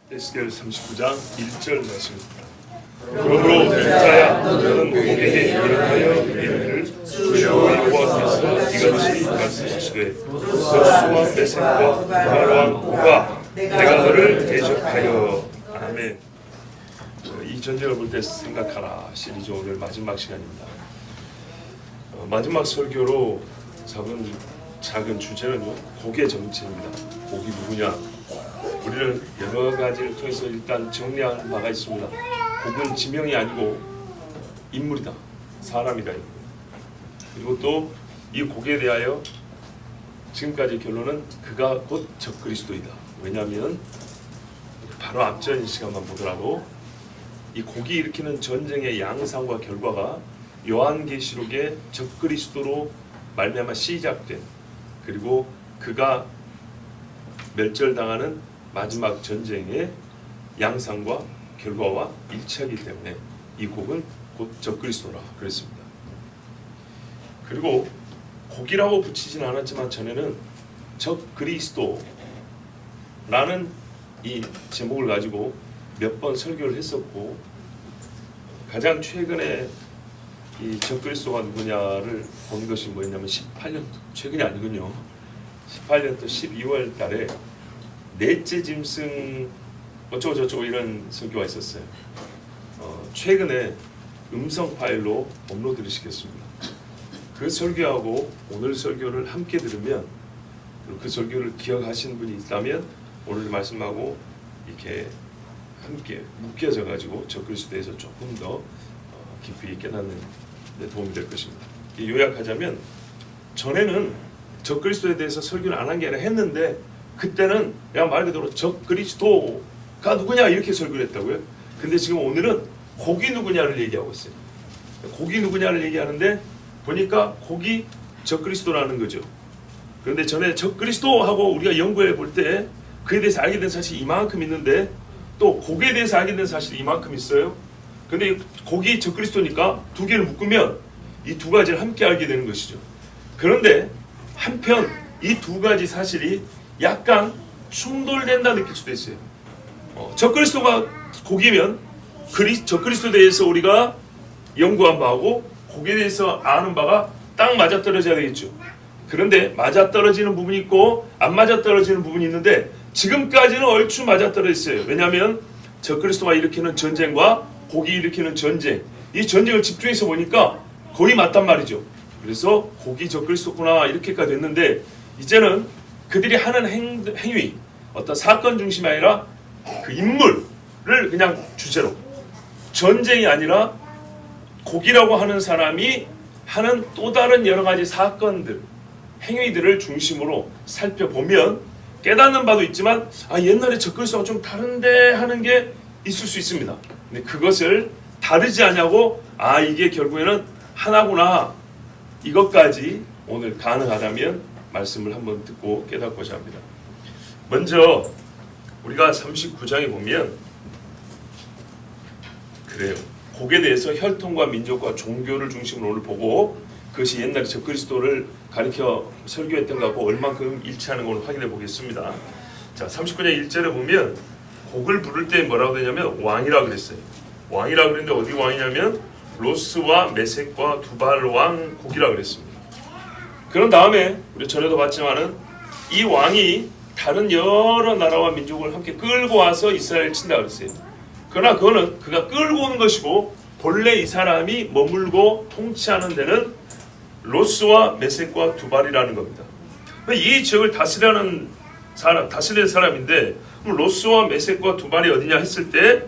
에스겔 39장 1절 말씀입니다. 그러므로 자야 너는 고개에 일어나여 이르기를 주여 여호와께서 이같이 말씀하시되 여수와 메섹과 두발 왕 오가 내가 너를 대적하여. 아멘. 이 전쟁을 볼 때 생각하라 시리즈 오늘 마지막 시간입니다. 마지막 설교로 잡은 작은 주제는요, 곡의 정체입니다. 곡이 누구냐? 우리는 여러 가지를 통해서 일단 정리할 바가 있습니다. 곡은 지명이 아니고 인물이다, 사람이다. 그리고 또 이 곡에 대하여 지금까지 결론은 그가 곧 적그리스도이다. 왜냐하면 바로 앞전 시간만 보더라도 이 곡이 일으키는 전쟁의 양상과 결과가 요한계시록의 적그리스도로 말미암아 시작된, 그리고 그가 멸절당하는 마지막 전쟁의 양상과 결과와 일치하기 때문에 이 곡은 곧 적그리스도라 그랬습니다. 그리고 곡이라고 붙이진 않았지만 전에는 적그리스도라는 이 제목을 가지고 몇 번 설교를 했었고, 가장 최근에 이 적그리스도가 누구냐를 본 것이 뭐였냐면 18년, 최근이 아니군요. 18년도 12월 달에 넷째 짐승 어쩌고저쩌고 이런 설교가 있었어요. 최근에 음성 파일로 업로드를 시켰습니다. 그 설교하고 오늘 설교를 함께 들으면, 그 설교를 기억하시는 분이 있다면 오늘 말씀하고 이렇게 함께 묶여져 가지고 적그리스도에서 조금 더 깊이 깨닫는 데 도움이 될 것입니다. 요약하자면, 전에는 적그리스도에 대해서 설교를 안 한 게 아니라 했는데, 그때는 그냥 말 그대로 적그리스도가 누구냐 이렇게 설교를 했다고요. 근데 지금 오늘은 곡이 누구냐를 얘기하고 있어요. 곡이 누구냐를 얘기하는데 보니까 곡이 적그리스도라는 거죠. 그런데 전에 적그리스도하고 우리가 연구해 볼 때 그에 대해서 알게 된 사실이 이만큼 있는데, 또 곡에 대해서 알게 된 사실이 이만큼 있어요. 근데 곡이 적그리스도니까 두 개를 묶으면 이 두 가지를 함께 알게 되는 것이죠. 그런데 한편 이 두 가지 사실이 약간 충돌된다 느낄 수도 있어요. 적그리스도가 곡이면 적그리스도에 대해서 우리가 연구한 바하고 곡에 대해서 아는 바가 딱 맞아떨어져야 되겠죠. 그런데 맞아떨어지는 부분이 있고 안 맞아떨어지는 부분이 있는데, 지금까지는 얼추 맞아떨어졌어요. 왜냐하면 적그리스도가 일으키는 전쟁과 곡이 일으키는 전쟁, 이 전쟁을 집중해서 보니까 거의 맞단 말이죠. 그래서 곡이 적그리스도구나 이렇게까지 됐는데, 이제는 그들이 하는 행위, 어떤 사건 중심이 아니라 그 인물을 그냥 주제로, 전쟁이 아니라 곡이라고 하는 사람이 하는 또 다른 여러 가지 사건들, 행위들을 중심으로 살펴보면 깨닫는 바도 있지만, 옛날에 적그리스도가 좀 다른데 하는 게 있을 수 있습니다. 근데 그것을 다르지 않냐고, 이게 결국에는 하나구나, 이것까지 오늘 가능하다면 말씀을 한번 듣고 깨닫고자 합니다. 먼저 우리가 39장에 보면 그래요. 곡에 대해서 혈통과 민족과 종교를 중심으로 오늘 보고, 그것이 옛날에 적그리스도를 가리켜 설교했던 것하고 얼만큼 일치하는 걸 확인해 보겠습니다. 자, 39장 1절에 보면 곡을 부를 때 뭐라고 되냐면 왕이라고 그랬어요. 왕이라고 그랬는데 어디 왕이냐면 로스와 메섹과 두발 왕 곡이라고 그랬습니다. 그런 다음에 우리 전에도 봤지만은 이 왕이 다른 여러 나라와 민족을 함께 끌고 와서 이스라엘을 친다고 그랬어요. 그러나 그거는 그가 끌고 오는 것이고, 본래 이 사람이 머물고 통치하는 데는 로스와 메섹과 두발이라는 겁니다. 이 지역을 다스리는 사람인데, 로스와 메섹과 두발이 어디냐 했을 때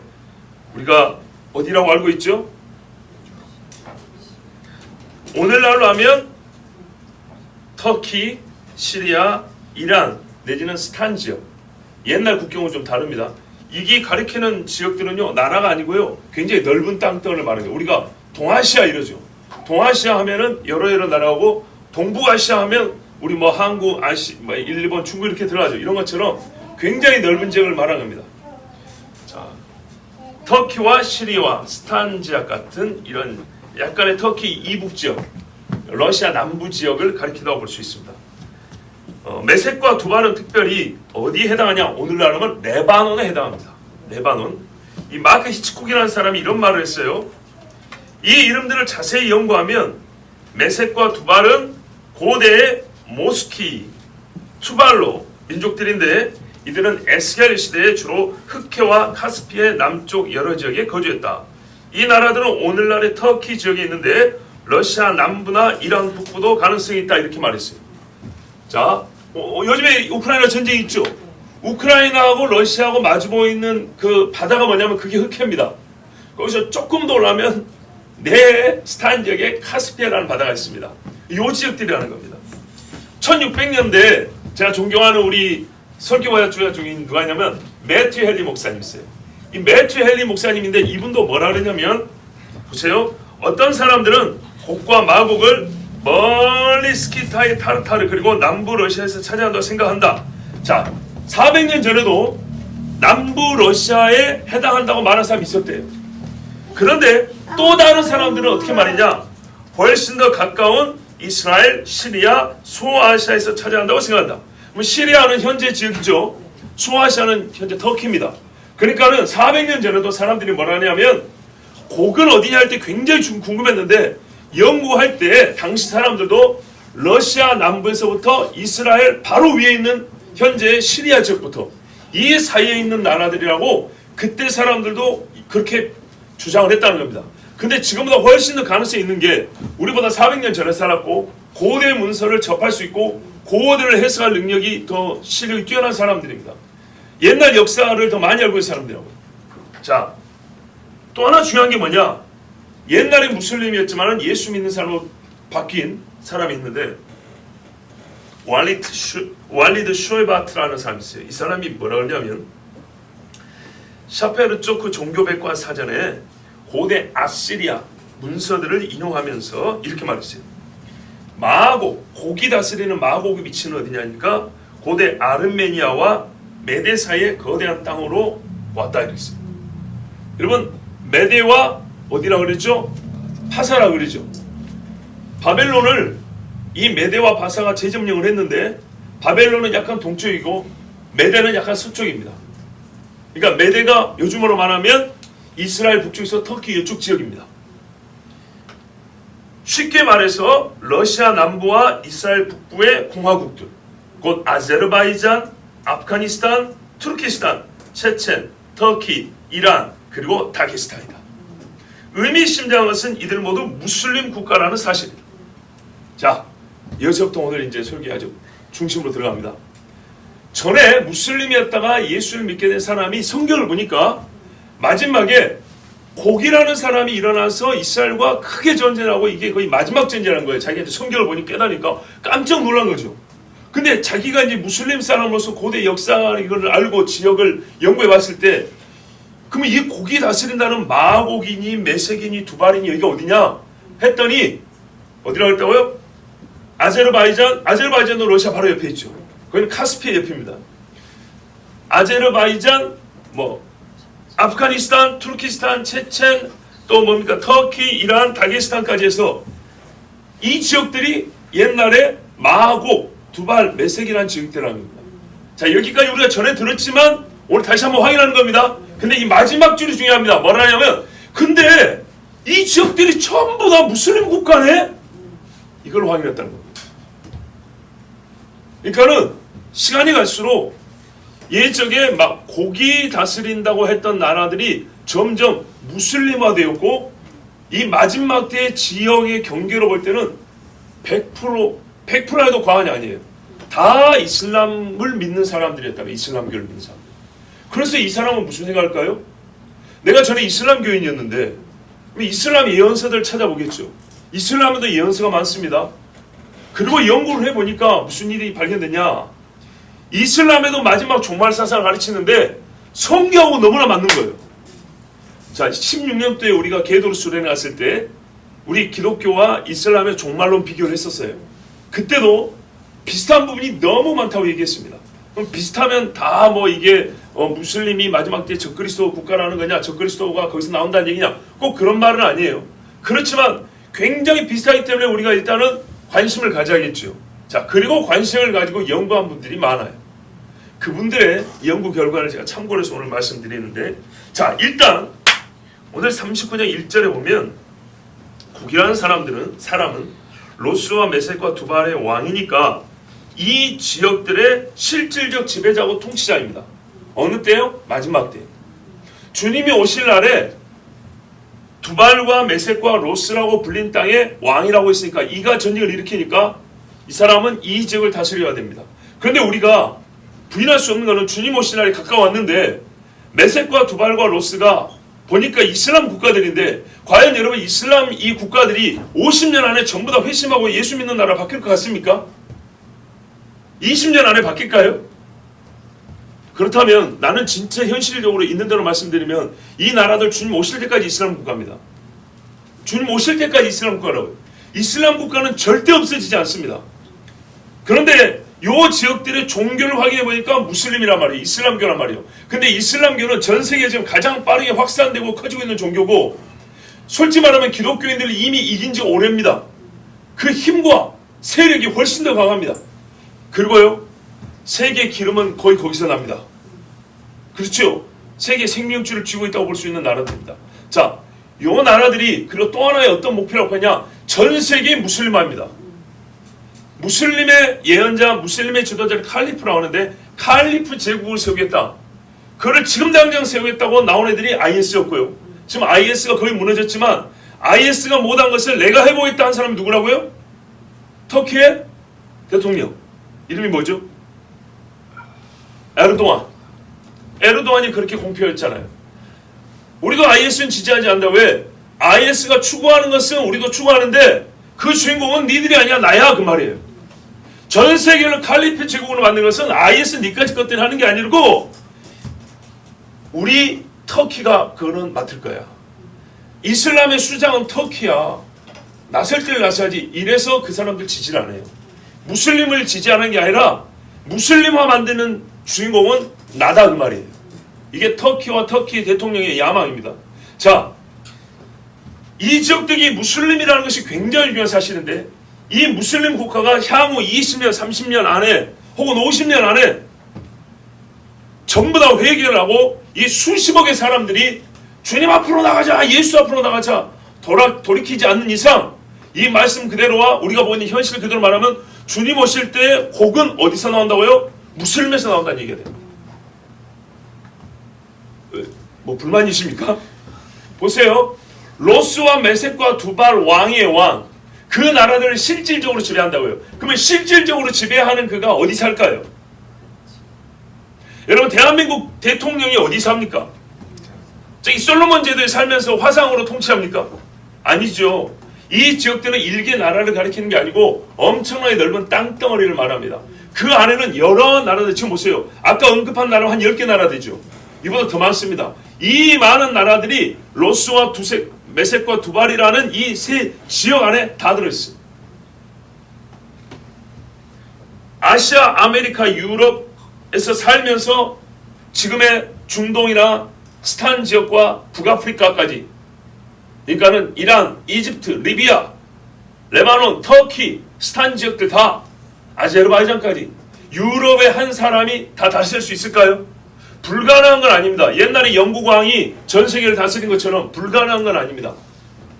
우리가 어디라고 알고 있죠? 오늘날로 하면 터키, 시리아, 이란 내지는 스탄 지역. 옛날 국경은 좀 다릅니다. 이게 가리키는 지역들은요, 나라가 아니고요, 굉장히 넓은 땅덩어리를 말하는 거예요. 우리가 동아시아 이러죠. 동아시아 하면은 여러 나라하고, 동북아시아 하면 우리 한국, 일본, 중국 이렇게 들어가죠. 이런 것처럼 굉장히 넓은 지역을 말하는 겁니다. 자, 터키와 시리아와 스탄 지역 같은 이런 약간의 터키 이북 지역, 러시아 남부 지역을 가리킨다고 볼 수 있습니다. 메섹과 두발은 특별히 어디에 해당하냐? 오늘날 하면 레바논에 해당합니다. 레바논. 이 마크 히치콕이라는 사람이 이런 말을 했어요. 이 이름들을 자세히 연구하면 메섹과 두발은 고대의 모스키, 투발로 민족들인데 이들은 에스겔 시대에 주로 흑해와 카스피의 남쪽 여러 지역에 거주했다. 이 나라들은 오늘날의 터키 지역에 있는데 러시아 남부나 이란 북부도 가능성이 있다 이렇게 말했어요. 자, 요즘에 우크라이나 전쟁이 있죠. 우크라이나하고 러시아하고 마주보고 있는 그 바다가 뭐냐면 그게 흑해입니다. 거기서 조금 더 올라가면 네스탄 지역에 카스피아라는 바다가 있습니다. 이 지역들이라는 겁니다. 1600년대 제가 존경하는 우리 설교와 주야 중인 누가 있냐면 매튜 헨리 목사님 있어요. 이 매튜 헨리 목사님인데 이분도 뭐라 그러냐면 보세요. 어떤 사람들은 곡과 마곡을 멀리 스키타의 타르타르 그리고 남부 러시아에서 찾아낸다고 생각한다. 자, 400년 전에도 남부 러시아에 해당한다고 말하는 사람이 있었대요. 그런데 또 다른 사람들은 어떻게 말이냐? 훨씬 더 가까운 이스라엘, 시리아, 소아시아에서 찾아낸다고 생각한다. 시리아는 현재 지역이죠. 소아시아는 현재 터키입니다. 그러니까는 400년 전에도 사람들이 뭐라 하냐면 곡은 어디냐 할 때 굉장히 궁금했는데 연구할 때 당시 사람들도 러시아 남부에서부터 이스라엘 바로 위에 있는 현재 시리아 지역부터 이 사이에 있는 나라들이라고 그때 사람들도 그렇게 주장을 했다는 겁니다. 근데 지금보다 훨씬 더 가능성이 있는 게 우리보다 400년 전에 살았고 고대 문서를 접할 수 있고 고어들을 해석할 능력이 더 실력이 뛰어난 사람들입니다. 옛날 역사를 더 많이 알고 있는 사람들이라고요. 자, 또 하나 중요한 게 뭐냐? 옛날에 무슬림이었지만 예수 믿는 사람으로 바뀐 사람이 있는데 왈리드 슈에바트라는 사람이 있어요. 이 사람이 뭐라 그러냐면 샤페르초크 종교백과 사전에 고대 아시리아 문서들을 인용하면서 이렇게 말했어요. 마곡, 고기 다스리는 마곡이 위치는 어디냐니까 고대 아르메니아와 메데 사이의 거대한 땅으로 왔다 이랬어요. 여러분 메데와 어디라 그랬죠? 파사라 그러죠. 바벨론을 이 메데와 파사가 재점령을 했는데 바벨론은 약간 동쪽이고 메데는 약간 서쪽입니다. 그러니까 메데가 요즘으로 말하면 이스라엘 북쪽에서 터키 이쪽 지역입니다. 쉽게 말해서 러시아 남부와 이스라엘 북부의 공화국들, 곧 아제르바이잔, 아프가니스탄, 투르키스탄, 체첸, 터키, 이란, 그리고 다게스탄이다. 의미심장한 것은 이들 모두 무슬림 국가라는 사실입니다. 자, 여기서부터 오늘 이제 설교 아주 중심으로 들어갑니다. 전에 무슬림이었다가 예수를 믿게 된 사람이 성경을 보니까 마지막에 곡이라는 사람이 일어나서 이스라엘과 크게 전쟁하고 이게 거의 마지막 전쟁이라는 거예요. 자기가 이제 성경을 보니 깨달으니까 깜짝 놀란 거죠. 근데 자기가 이제 무슬림 사람으로서 고대 역사 이걸 알고 지역을 연구해 봤을 때 그러면 이 곡이 다스린다는 마곡이니 메섹이니 두발이니 여기가 어디냐 했더니 어디라고 했다고요? 아제르바이잔도 러시아 바로 옆에 있죠. 거기는 카스피아 옆입니다. 아제르바이잔 아프가니스탄, 투르키스탄, 체첸, 또 뭡니까 터키, 이란, 다게스탄까지 해서 이 지역들이 옛날에 마곡, 두발, 메섹이라는 지역들이라는 겁니다. 자, 여기까지 우리가 전에 들었지만 오늘 다시 한번 확인하는 겁니다. 근데 이 마지막 줄이 중요합니다. 뭐라 하냐면 근데 이 지역들이 전부 다 무슬림 국가네? 이걸 확인했다는 겁니다. 그러니까는 시간이 갈수록 예적에 막 고기 다스린다고 했던 나라들이 점점 무슬림화되었고 이 마지막 때의 지역의 경계로 볼 때는 100% 해도 과언이 아니에요. 다 이슬람을 믿는 사람들이었다면 이슬람교를 믿는 사람들. 그래서 이 사람은 무슨 생각할까요? 내가 전에 이슬람 교인이었는데 이슬람 예언서들 찾아보겠죠. 이슬람에도 예언서가 많습니다. 그리고 연구를 해보니까 무슨 일이 발견되냐. 이슬람에도 마지막 종말 사상을 가르치는데 성경하고 너무나 맞는 거예요. 자, 16년도에 우리가 게도르 수련회 갔을 때 우리 기독교와 이슬람의 종말론 비교를 했었어요. 그때도 비슷한 부분이 너무 많다고 얘기했습니다. 그럼 비슷하면 다 이게 무슬림이 마지막 때 적그리스도 국가라는 거냐, 적그리스도가 거기서 나온다는 얘기냐, 꼭 그런 말은 아니에요. 그렇지만 굉장히 비슷하기 때문에 우리가 일단은 관심을 가져야겠죠. 자, 그리고 관심을 가지고 연구한 분들이 많아요. 그분들의 연구 결과를 제가 참고를 해서 오늘 말씀드리는데, 자, 일단 오늘 39장 1절에 보면 북이라는 사람은 로스와 메섹과 두발의 왕이니까 이 지역들의 실질적 지배자고 통치자입니다. 어느 때요? 마지막 때. 주님이 오실 날에 두발과 메섹과 로스라고 불린 땅의 왕이라고 했으니까, 이가 전쟁을 일으키니까 이 사람은 이 지역을 다스려야 됩니다. 그런데 우리가 부인할 수 없는 것은 주님 오실 날이 가까웠는데 메섹과 두발과 로스가 보니까 이슬람 국가들인데, 과연 여러분 이슬람 이 국가들이 50년 안에 전부 다 회심하고 예수 믿는 나라 바뀔 것 같습니까? 20년 안에 바뀔까요? 그렇다면 나는 진짜 현실적으로 있는 대로 말씀드리면 이 나라들 주님 오실 때까지 이슬람 국가입니다. 주님 오실 때까지 이슬람 국가라고요. 이슬람 국가는 절대 없어지지 않습니다. 그런데 요 지역들의 종교를 확인해 보니까 무슬림이란 말이에요. 이슬람교란 말이에요. 근데 이슬람교는 전 세계에 지금 가장 빠르게 확산되고 커지고 있는 종교고, 솔직히 말하면 기독교인들이 이미 이긴 지 오래입니다. 그 힘과 세력이 훨씬 더 강합니다. 그리고요, 세계 기름은 거의 거기서 납니다. 그렇죠? 세계 생명줄을 쥐고 있다고 볼 수 있는 나라들입니다. 자, 요 나라들이, 그리고 또 하나의 어떤 목표라고 하냐, 전 세계의 무슬림화입니다. 무슬림의 예언자, 무슬림의 지도자를 칼리프라고 하는데, 칼리프 제국을 세우겠다. 그걸 지금 당장 세우겠다고 나온 애들이 IS였고요. 지금 IS가 거의 무너졌지만, IS가 못한 것을 내가 해보겠다 한 사람이 누구라고요? 터키의 대통령. 이름이 뭐죠? 에르도안이 그렇게 공표했잖아요. 우리도 IS는 지지하지 않는다. 왜? IS가 추구하는 것은 우리도 추구하는데 그 주인공은 니들이 아니야, 나야, 그 말이에요. 전 세계를 칼리프 제국으로 만든 것은 IS 니까지 것들이 하는 게 아니고 우리 터키가 그거는 맡을 거야. 이슬람의 수장은 터키야. 나설 때를 나서야지. 이래서 그 사람들 지지를 안 해요. 무슬림을 지지하는 게 아니라 무슬림화 만드는 주인공은 나다, 그 말이에요. 이게 터키와 터키 대통령의 야망입니다. 자, 이 지역들이 무슬림이라는 것이 굉장히 중요한 사실인데, 이 무슬림 국가가 향후 20년, 30년 안에 혹은 50년 안에 전부 다 회개를 하고 이 수십억의 사람들이 주님 앞으로 나가자, 예수 앞으로 나가자 돌이키지 않는 이상, 이 말씀 그대로와 우리가 보이는 현실 그대로 말하면 주님 오실 때 곡은 어디서 나온다고요? 무슬림에서 나온다는 얘기가 됩니다. 뭐 불만이십니까? 보세요. 로스와 메섹과 두발 왕의 왕, 그 나라들을 실질적으로 지배한다고요. 그러면 실질적으로 지배하는 그가 어디 살까요? 여러분, 대한민국 대통령이 어디 삽니까? 저기 솔로몬 제도에 살면서 화상으로 통치합니까? 아니죠. 이 지역들은 일개 나라를 가리키는 게 아니고 엄청나게 넓은 땅덩어리를 말합니다. 그 안에는 여러 나라들, 지금 보세요. 아까 언급한 나라 한 10개 나라 되죠. 이보다 더 많습니다. 이 많은 나라들이 로스와 메섹과 두발이라는 이 세 지역 안에 다 들어있어요. 아시아, 아메리카, 유럽에서 살면서 지금의 중동이나 스탄 지역과 북아프리카까지, 그러니까는 이란, 이집트, 리비아, 레바논, 터키, 스탄 지역들 다 아제르바이잔까지 유럽의 한 사람이 다 다스릴 수 있을까요? 불가능한 건 아닙니다. 옛날에 영국 왕이 전 세계를 다스린 것처럼 불가능한 건 아닙니다.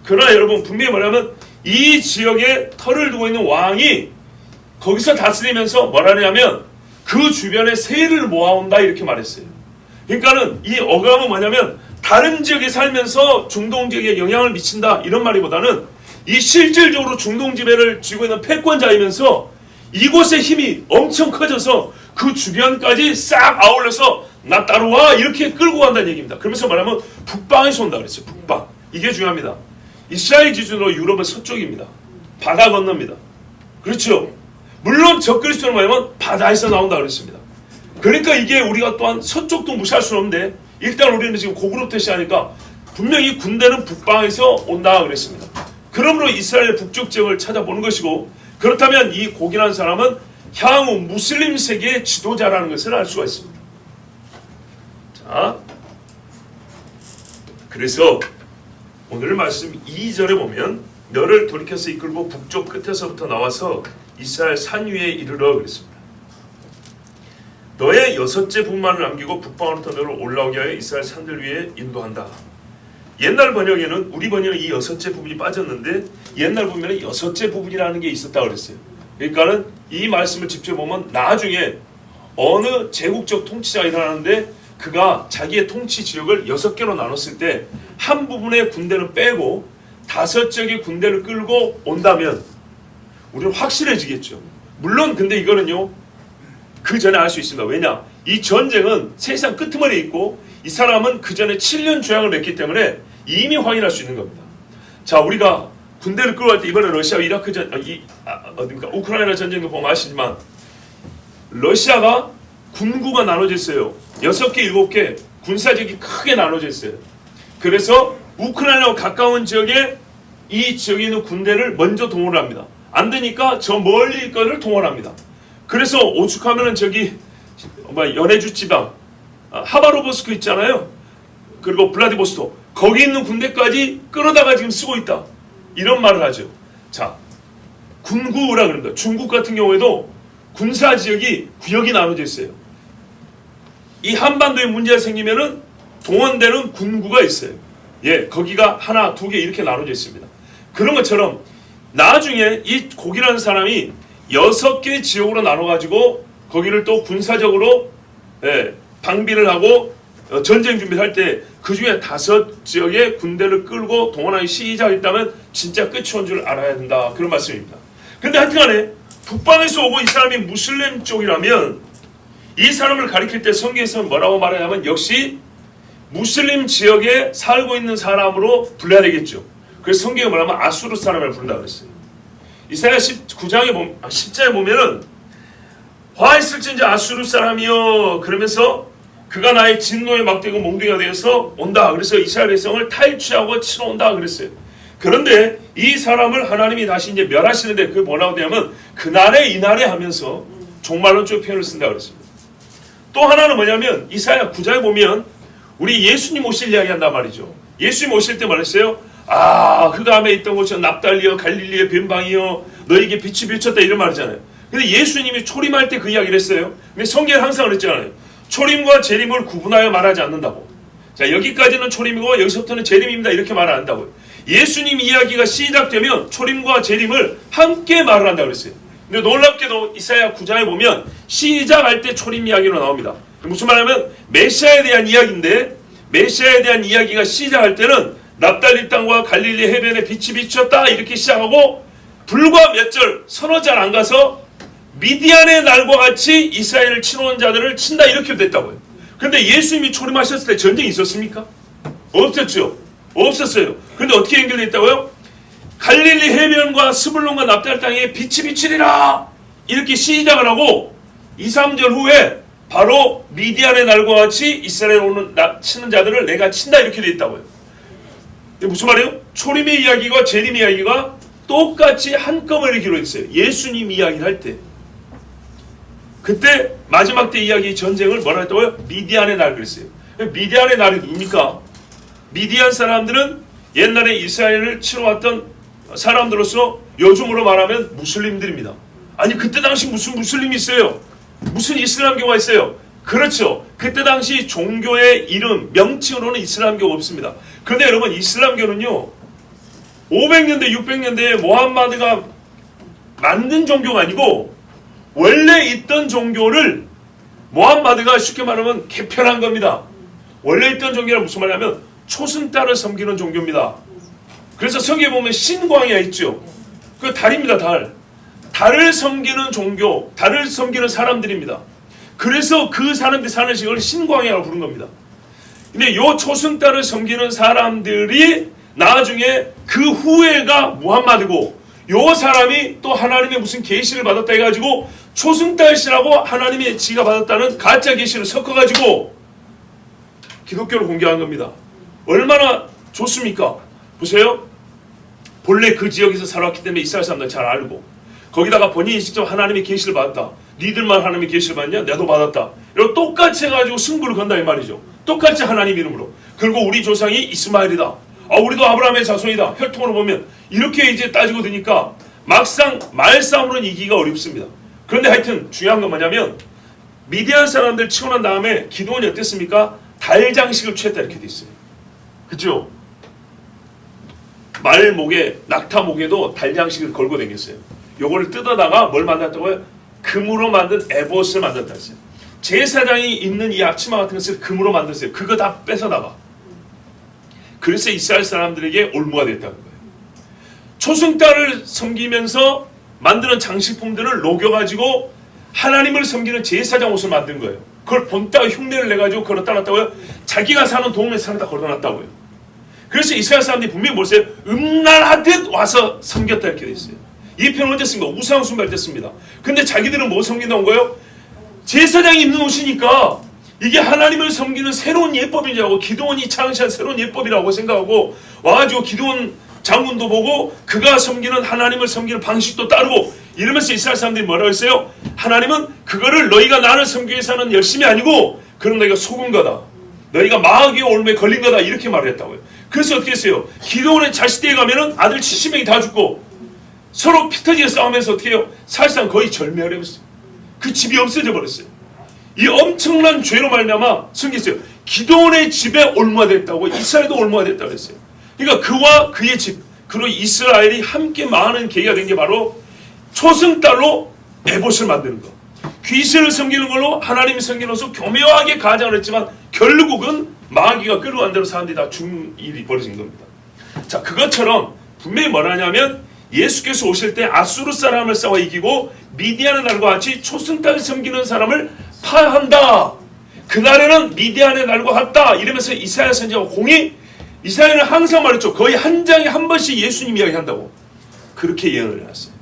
그러나 여러분, 분명히 말하면 이 지역에 털을 두고 있는 왕이 거기서 다스리면서 뭐라 하냐면 그 주변에 세를 모아온다, 이렇게 말했어요. 그러니까는 이 어감은 뭐냐면 다른 지역에 살면서 중동 지역에 영향을 미친다, 이런 말이보다는 이 실질적으로 중동 지배를 쥐고 있는 패권자이면서 이곳의 힘이 엄청 커져서 그 주변까지 싹 아울러서 나 따라와, 이렇게 끌고 간다는 얘기입니다. 그러면서 말하면 북방에서 온다 그랬어요. 북방. 이게 중요합니다. 이스라엘 기준으로 유럽은 서쪽입니다. 바다 건너입니다. 그렇죠? 물론 적그리스도로 말하면 바다에서 나온다 그랬습니다. 그러니까 이게 우리가 또한 서쪽도 무시할 수는 없는데, 일단 우리는 지금 고구려 대시하니까 분명히 군대는 북방에서 온다 그랬습니다. 그러므로 이스라엘의 북쪽 지역을 찾아보는 것이고, 그렇다면 이 곡이라는 사람은 향후 무슬림 세계의 지도자라는 것을 알 수가 있습니다. 자, 그래서 오늘 말씀 2절에 보면 너를 돌이켜서 이끌고 북쪽 끝에서부터 나와서 이스라엘 산 위에 이르러 그랬습니다. 너의 여섯째 부분만을 남기고 북방으로부터 너를 올라오게 하여 이스라엘 산들 위에 인도한다. 옛날 번역에는, 우리 번역은 이 여섯째 부분이 빠졌는데 옛날 보면 여섯째 부분이라는 게 있었다 그랬어요. 그러니까는 이 말씀을 직접 보면 나중에 어느 제국적 통치자가 일어나는데 그가 자기의 통치 지역을 6개로 나눴을 때 한 부분의 군대를 빼고 5적의 군대를 끌고 온다면 우리는 확실해지겠죠. 물론 근데 이거는요, 그 전에 알 수 있습니다. 왜냐? 이 전쟁은 세상 끄트머리에 있고 이 사람은 그 전에 7년 조약을 맺기 때문에 이미 확인할 수 있는 겁니다. 자, 우리가 군대를 끌어갈 때 이번에 러시아 이라크 어딥니까? 우크라이나 전쟁도 보면 아시지만 러시아가 군구가 나눠져 있어요. 6개, 7개 군사적이 크게 나눠져 있어요. 그래서 우크라이나와 가까운 지역에 이 지역에 있는 군대를 먼저 동원을 합니다. 안 되니까 저 멀리 거를 동원합니다. 그래서 오죽하면은 저기 연해주 지방 하바로브스크 있잖아요. 그리고 블라디보스토크 거기 있는 군대까지 끌어다가 지금 쓰고 있다. 이런 말을 하죠. 자, 군구라 그럽니다. 중국 같은 경우에도 군사 지역이 구역이 나눠져 있어요. 이 한반도에 문제가 생기면은 동원되는 군구가 있어요. 예, 거기가 하나, 2개 이렇게 나눠져 있습니다. 그런 것처럼 나중에 이 곡이라는 사람이 6개 지역으로 나눠가지고 거기를 또 군사적으로 방비를 하고 전쟁 준비를 할 때 그 중에 5지역의 군대를 끌고 동원하기 시작했다면 진짜 끝이 온 줄 알아야 된다. 그런 말씀입니다. 근데 하여튼간에 북방에서 오고 이 사람이 무슬림 쪽이라면 이 사람을 가리킬 때 성경에서 뭐라고 말하냐면 역시 무슬림 지역에 살고 있는 사람으로 불러야 되겠죠. 그래서 성경에 뭐냐면 아수르 사람을 부른다 그랬어요. 이사야 19장에 10장에 보면은 화 있을진지 아수르 사람이여 그러면서 그가 나의 진노의 막대고 몽둥이가 되어서 온다. 그래서 이스라엘 백성을 탈취하고 치러 온다 그랬어요. 그런데 이 사람을 하나님이 다시 이제 멸하시는데 그게 뭐라고 되냐면 그날에 이날에 하면서 종말론 쪽 표현을 쓴다 그랬습니다. 또 하나는 뭐냐면 이사야 9장에 보면 우리 예수님 오실 이야기 한단 말이죠. 예수님 오실 때 말했어요. 그 감에 있던 곳은 납달리여 갈릴리의 변방이여 너에게 빛이 비쳤다 이런 말이잖아요. 근데 예수님이 초림할 때 그 이야기를 했어요. 근데 성경에 항상 그랬잖아요. 초림과 재림을 구분하여 말하지 않는다고. 자, 여기까지는 초림이고 여기서부터는 재림입니다. 이렇게 말 안 한다고요. 예수님 이야기가 시작되면 초림과 재림을 함께 말을 한다고 그랬어요. 근데 놀랍게도 이사야 9장에 보면 시작할 때 초림 이야기로 나옵니다. 무슨 말이냐면 메시아에 대한 이야기인데 메시아에 대한 이야기가 시작할 때는 납달리 땅과 갈릴리 해변에 빛이 비쳤다 이렇게 시작하고 불과 몇 절 서너 절 안 가서 미디안의 날과 같이 이스라엘을 치러온 자들을 친다 이렇게 됐다고요. 근데 예수님이 초림하셨을 때 전쟁이 있었습니까? 없었죠. 없었어요. 근데 어떻게 연결됐다고요? 갈릴리 해변과 스불론과 납달 땅에 빛이 비치리라 이렇게 시작을 하고 2, 3절 후에 바로 미디안의 날과 같이 이스라엘 오는 치는 자들을 내가 친다 이렇게 돼 있다고요. 무슨 말이에요? 초림의 이야기와 재림의 이야기가 똑같이 한꺼번에 기록했어요. 예수님 이야기를 할 때. 그때 마지막 때 이야기 전쟁을 뭐라 했다고요? 미디안의 날 그랬어요. 미디안의 날이 누굽니까? 미디안 사람들은 옛날에 이스라엘을 치러왔던 사람들로서 요즘으로 말하면 무슬림들입니다. 아니 그때 당시 무슨 무슬림이 있어요? 무슨 이슬람교가 있어요? 그렇죠. 그때 당시 종교의 이름, 명칭으로는 이슬람교가 없습니다. 그런데 여러분 이슬람교는요 500년대, 600년대에 모함마드가 만든 종교가 아니고 원래 있던 종교를 모함마드가 쉽게 말하면 개편한 겁니다. 원래 있던 종교는 무슨 말이냐면 초승달을 섬기는 종교입니다. 그래서 성경에 보면 신광야 있죠. 그 달입니다. 달을 섬기는 종교, 달을 섬기는 사람들입니다. 그래서 그 사람들이 사는 시간을 신광야라고 부른 겁니다. 근데 요 초승달을 섬기는 사람들이 나중에 그 후회가 무함마드고 요 사람이 또 하나님의 무슨 계시를 받았다 해가지고 초승달씨라고 하나님의 지가 받았다는 가짜 계시를 섞어가지고 기독교를 공개한 겁니다. 얼마나 좋습니까? 보세요. 본래 그 지역에서 살았기 때문에 이스라엘 사람들 잘 알고 거기다가 본인이 직접 하나님의 계시를 받았다. 니들만 하나님의 계시를 받냐? 나도 받았다. 이런 똑같이 해가지고 승부를 건다 이 말이죠. 똑같이 하나님 이름으로. 그리고 우리 조상이 이스마엘이다. 우리도 아브라함의 자손이다. 혈통으로 보면 이렇게 이제 따지고 드니까 막상 말싸움으로는 이기기가 어렵습니다. 그런데 하여튼 중요한 건 뭐냐면 미디안 사람들 치고 난 다음에 기드온이 어땠습니까? 달장식을 취했다 이렇게 돼 있어요. 그죠? 말 목에 낙타 목에도 달장식을 걸고 다녔어요. 요거를 뜯어다가 뭘 만들었다고요? 금으로 만든 에봇을 만들었다 했어요. 제사장이 입는 이 앞치마 같은 것을 금으로 만들었어요. 그거 다 뺏어다가. 그래서 이스라엘 사람들에게 올무가 됐다는 거예요. 초승달을 섬기면서 만드는 장식품들을 녹여가지고 하나님을 섬기는 제사장 옷을 만든 거예요. 그걸 본따가 흉내를 내가지고 걸어다 놨다고요? 자기가 사는 동네 산에다 걸어놨다고요. 그래서 이스라엘 사람들이 분명히 뭐였어요? 음란하듯 와서 섬겼다 이렇게 돼 있어요. 이 표현은 언제 씁니까? 우상 숭배할 때 씁니다. 근데 자기들은 뭐 섬긴다는 거예요? 제사장이 입는 옷이니까 이게 하나님을 섬기는 새로운 예법이라고, 기드온이 창시한 새로운 예법이라고 생각하고 와가지고 기드온 장군도 보고 그가 섬기는 하나님을 섬기는 방식도 따르고 이러면서 이스라엘 사람들이 뭐라고 했어요? 하나님은 그거를 너희가 나를 섬기기 위해서는 열심이 아니고 그런 너희가 속은 거다. 너희가 마귀의 올무에 걸린 거다. 이렇게 말을 했다고요. 그래서 어떻게 했어요? 기드온의 자식들에 가면은 아들 70명이 다 죽고 서로 피 터지게 싸우면서 어떻게 해요? 사실상 거의 절멸해 버렸어요. 그 집이 없어져 버렸어요. 이 엄청난 죄로 말미암아 성경했어요. 기드온의 집에 올무가 됐다고, 이스라엘도 올무가 됐다고 했어요. 그러니까 그와 그의 집, 그리고 이스라엘이 함께 망하는 계기가 된 게 바로 초승달로 에봇을 만드는 것. 귀신을 섬기는 걸로 하나님이 섬기는 것을 교묘하게 가장을 했지만 결국은 마귀가 끌어간 대로 사람들이 다 죽는 일이 벌어진 겁니다. 자, 그것처럼 분명히 뭐라냐면 예수께서 오실 때 아수르 사람을 싸워 이기고 미디안의 날과 같이 초승달을 섬기는 사람을 파한다. 그날에는 미디안의 날과 같다. 이러면서 이사야 선지자가 공이 이사야는 항상 말했죠. 거의 한 장에 한 번씩 예수님 이야기한다고. 그렇게 예언을 해놨어요.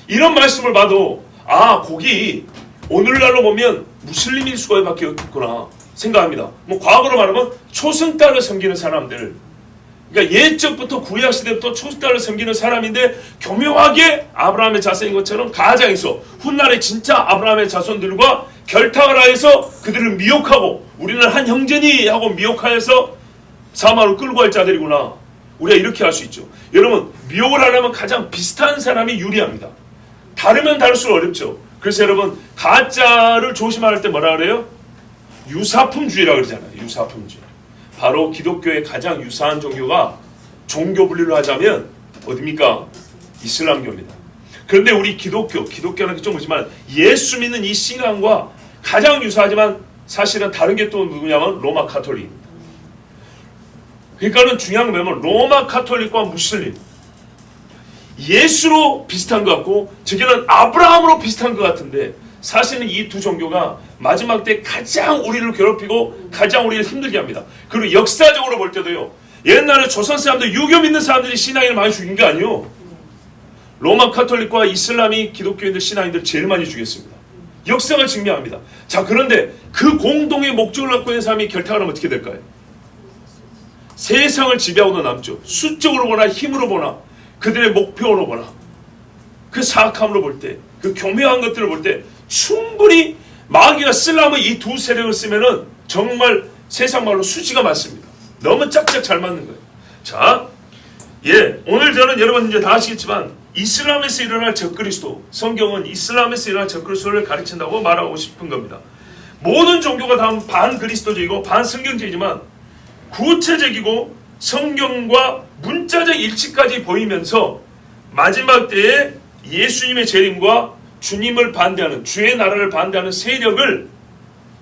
이런 말씀을 봐도 거기 오늘날로 보면 무슬림일 수가밖에 없구나 생각합니다. 뭐 과거로 말하면 초승달을 섬기는 사람들, 그러니까 옛적부터 구약 시대부터 초승달을 섬기는 사람인데 교묘하게 아브라함의 자손인 것처럼 가장에서 훗날에 진짜 아브라함의 자손들과 결탁을 하여서 그들을 미혹하고 우리는 한 형제니 하고 미혹하여서 사마로 끌고 갈 자들이구나. 우리가 이렇게 할 수 있죠. 여러분, 미혹을 하려면 가장 비슷한 사람이 유리합니다. 다르면 다를수록 어렵죠. 그래서 여러분, 가짜를 조심할 때 뭐라 그래요? 유사품주의라 그러잖아요. 유사품주의. 바로 기독교의 가장 유사한 종교가 종교 분류를 하자면 어디입니까? 이슬람교입니다. 그런데 우리 기독교는 좀 그렇지만 예수 믿는 이 신앙과 가장 유사하지만 사실은 다른 게 또 누구냐면 로마 가톨릭입니다. 그러니까는 중요한 건 뭐냐면 로마 가톨릭과 무슬림, 예수로 비슷한 것 같고 저기는 아브라함으로 비슷한 것 같은데 사실은 이 두 종교가 마지막 때 가장 우리를 괴롭히고 가장 우리를 힘들게 합니다. 그리고 역사적으로 볼 때도요, 옛날에 조선 사람들, 유교 믿는 사람들이 신앙인을 많이 죽인 게 아니에요. 로마 가톨릭과 이슬람이 기독교인들, 신앙인들 제일 많이 죽였습니다. 역사가 증명합니다. 자, 그런데 그 공동의 목적을 갖고 있는 사람이 결탁을 하면 어떻게 될까요? 세상을 지배하고도 남죠. 수적으로 보나 힘으로 보나 그들의 목표로 보나 그 사악함으로 볼 때, 그 교묘한 것들을 볼 때 충분히 마귀가 쓰려면 이 두 세력을 쓰면은 정말 세상 말로 수지가 많습니다. 너무 짝짝 잘 맞는 거예요. 자, 오늘 저는 여러분 이제 다 아시겠지만 이슬람에서 일어날 적그리스도, 성경은 이슬람에서 일어날 적그리스도를 가르친다고 말하고 싶은 겁니다. 모든 종교가 다 반그리스도적이고 반성경적이지만 구체적이고 성경과 문자적 일치까지 보이면서 마지막 때에 예수님의 재림과 주님을 반대하는, 주의 나라를 반대하는 세력을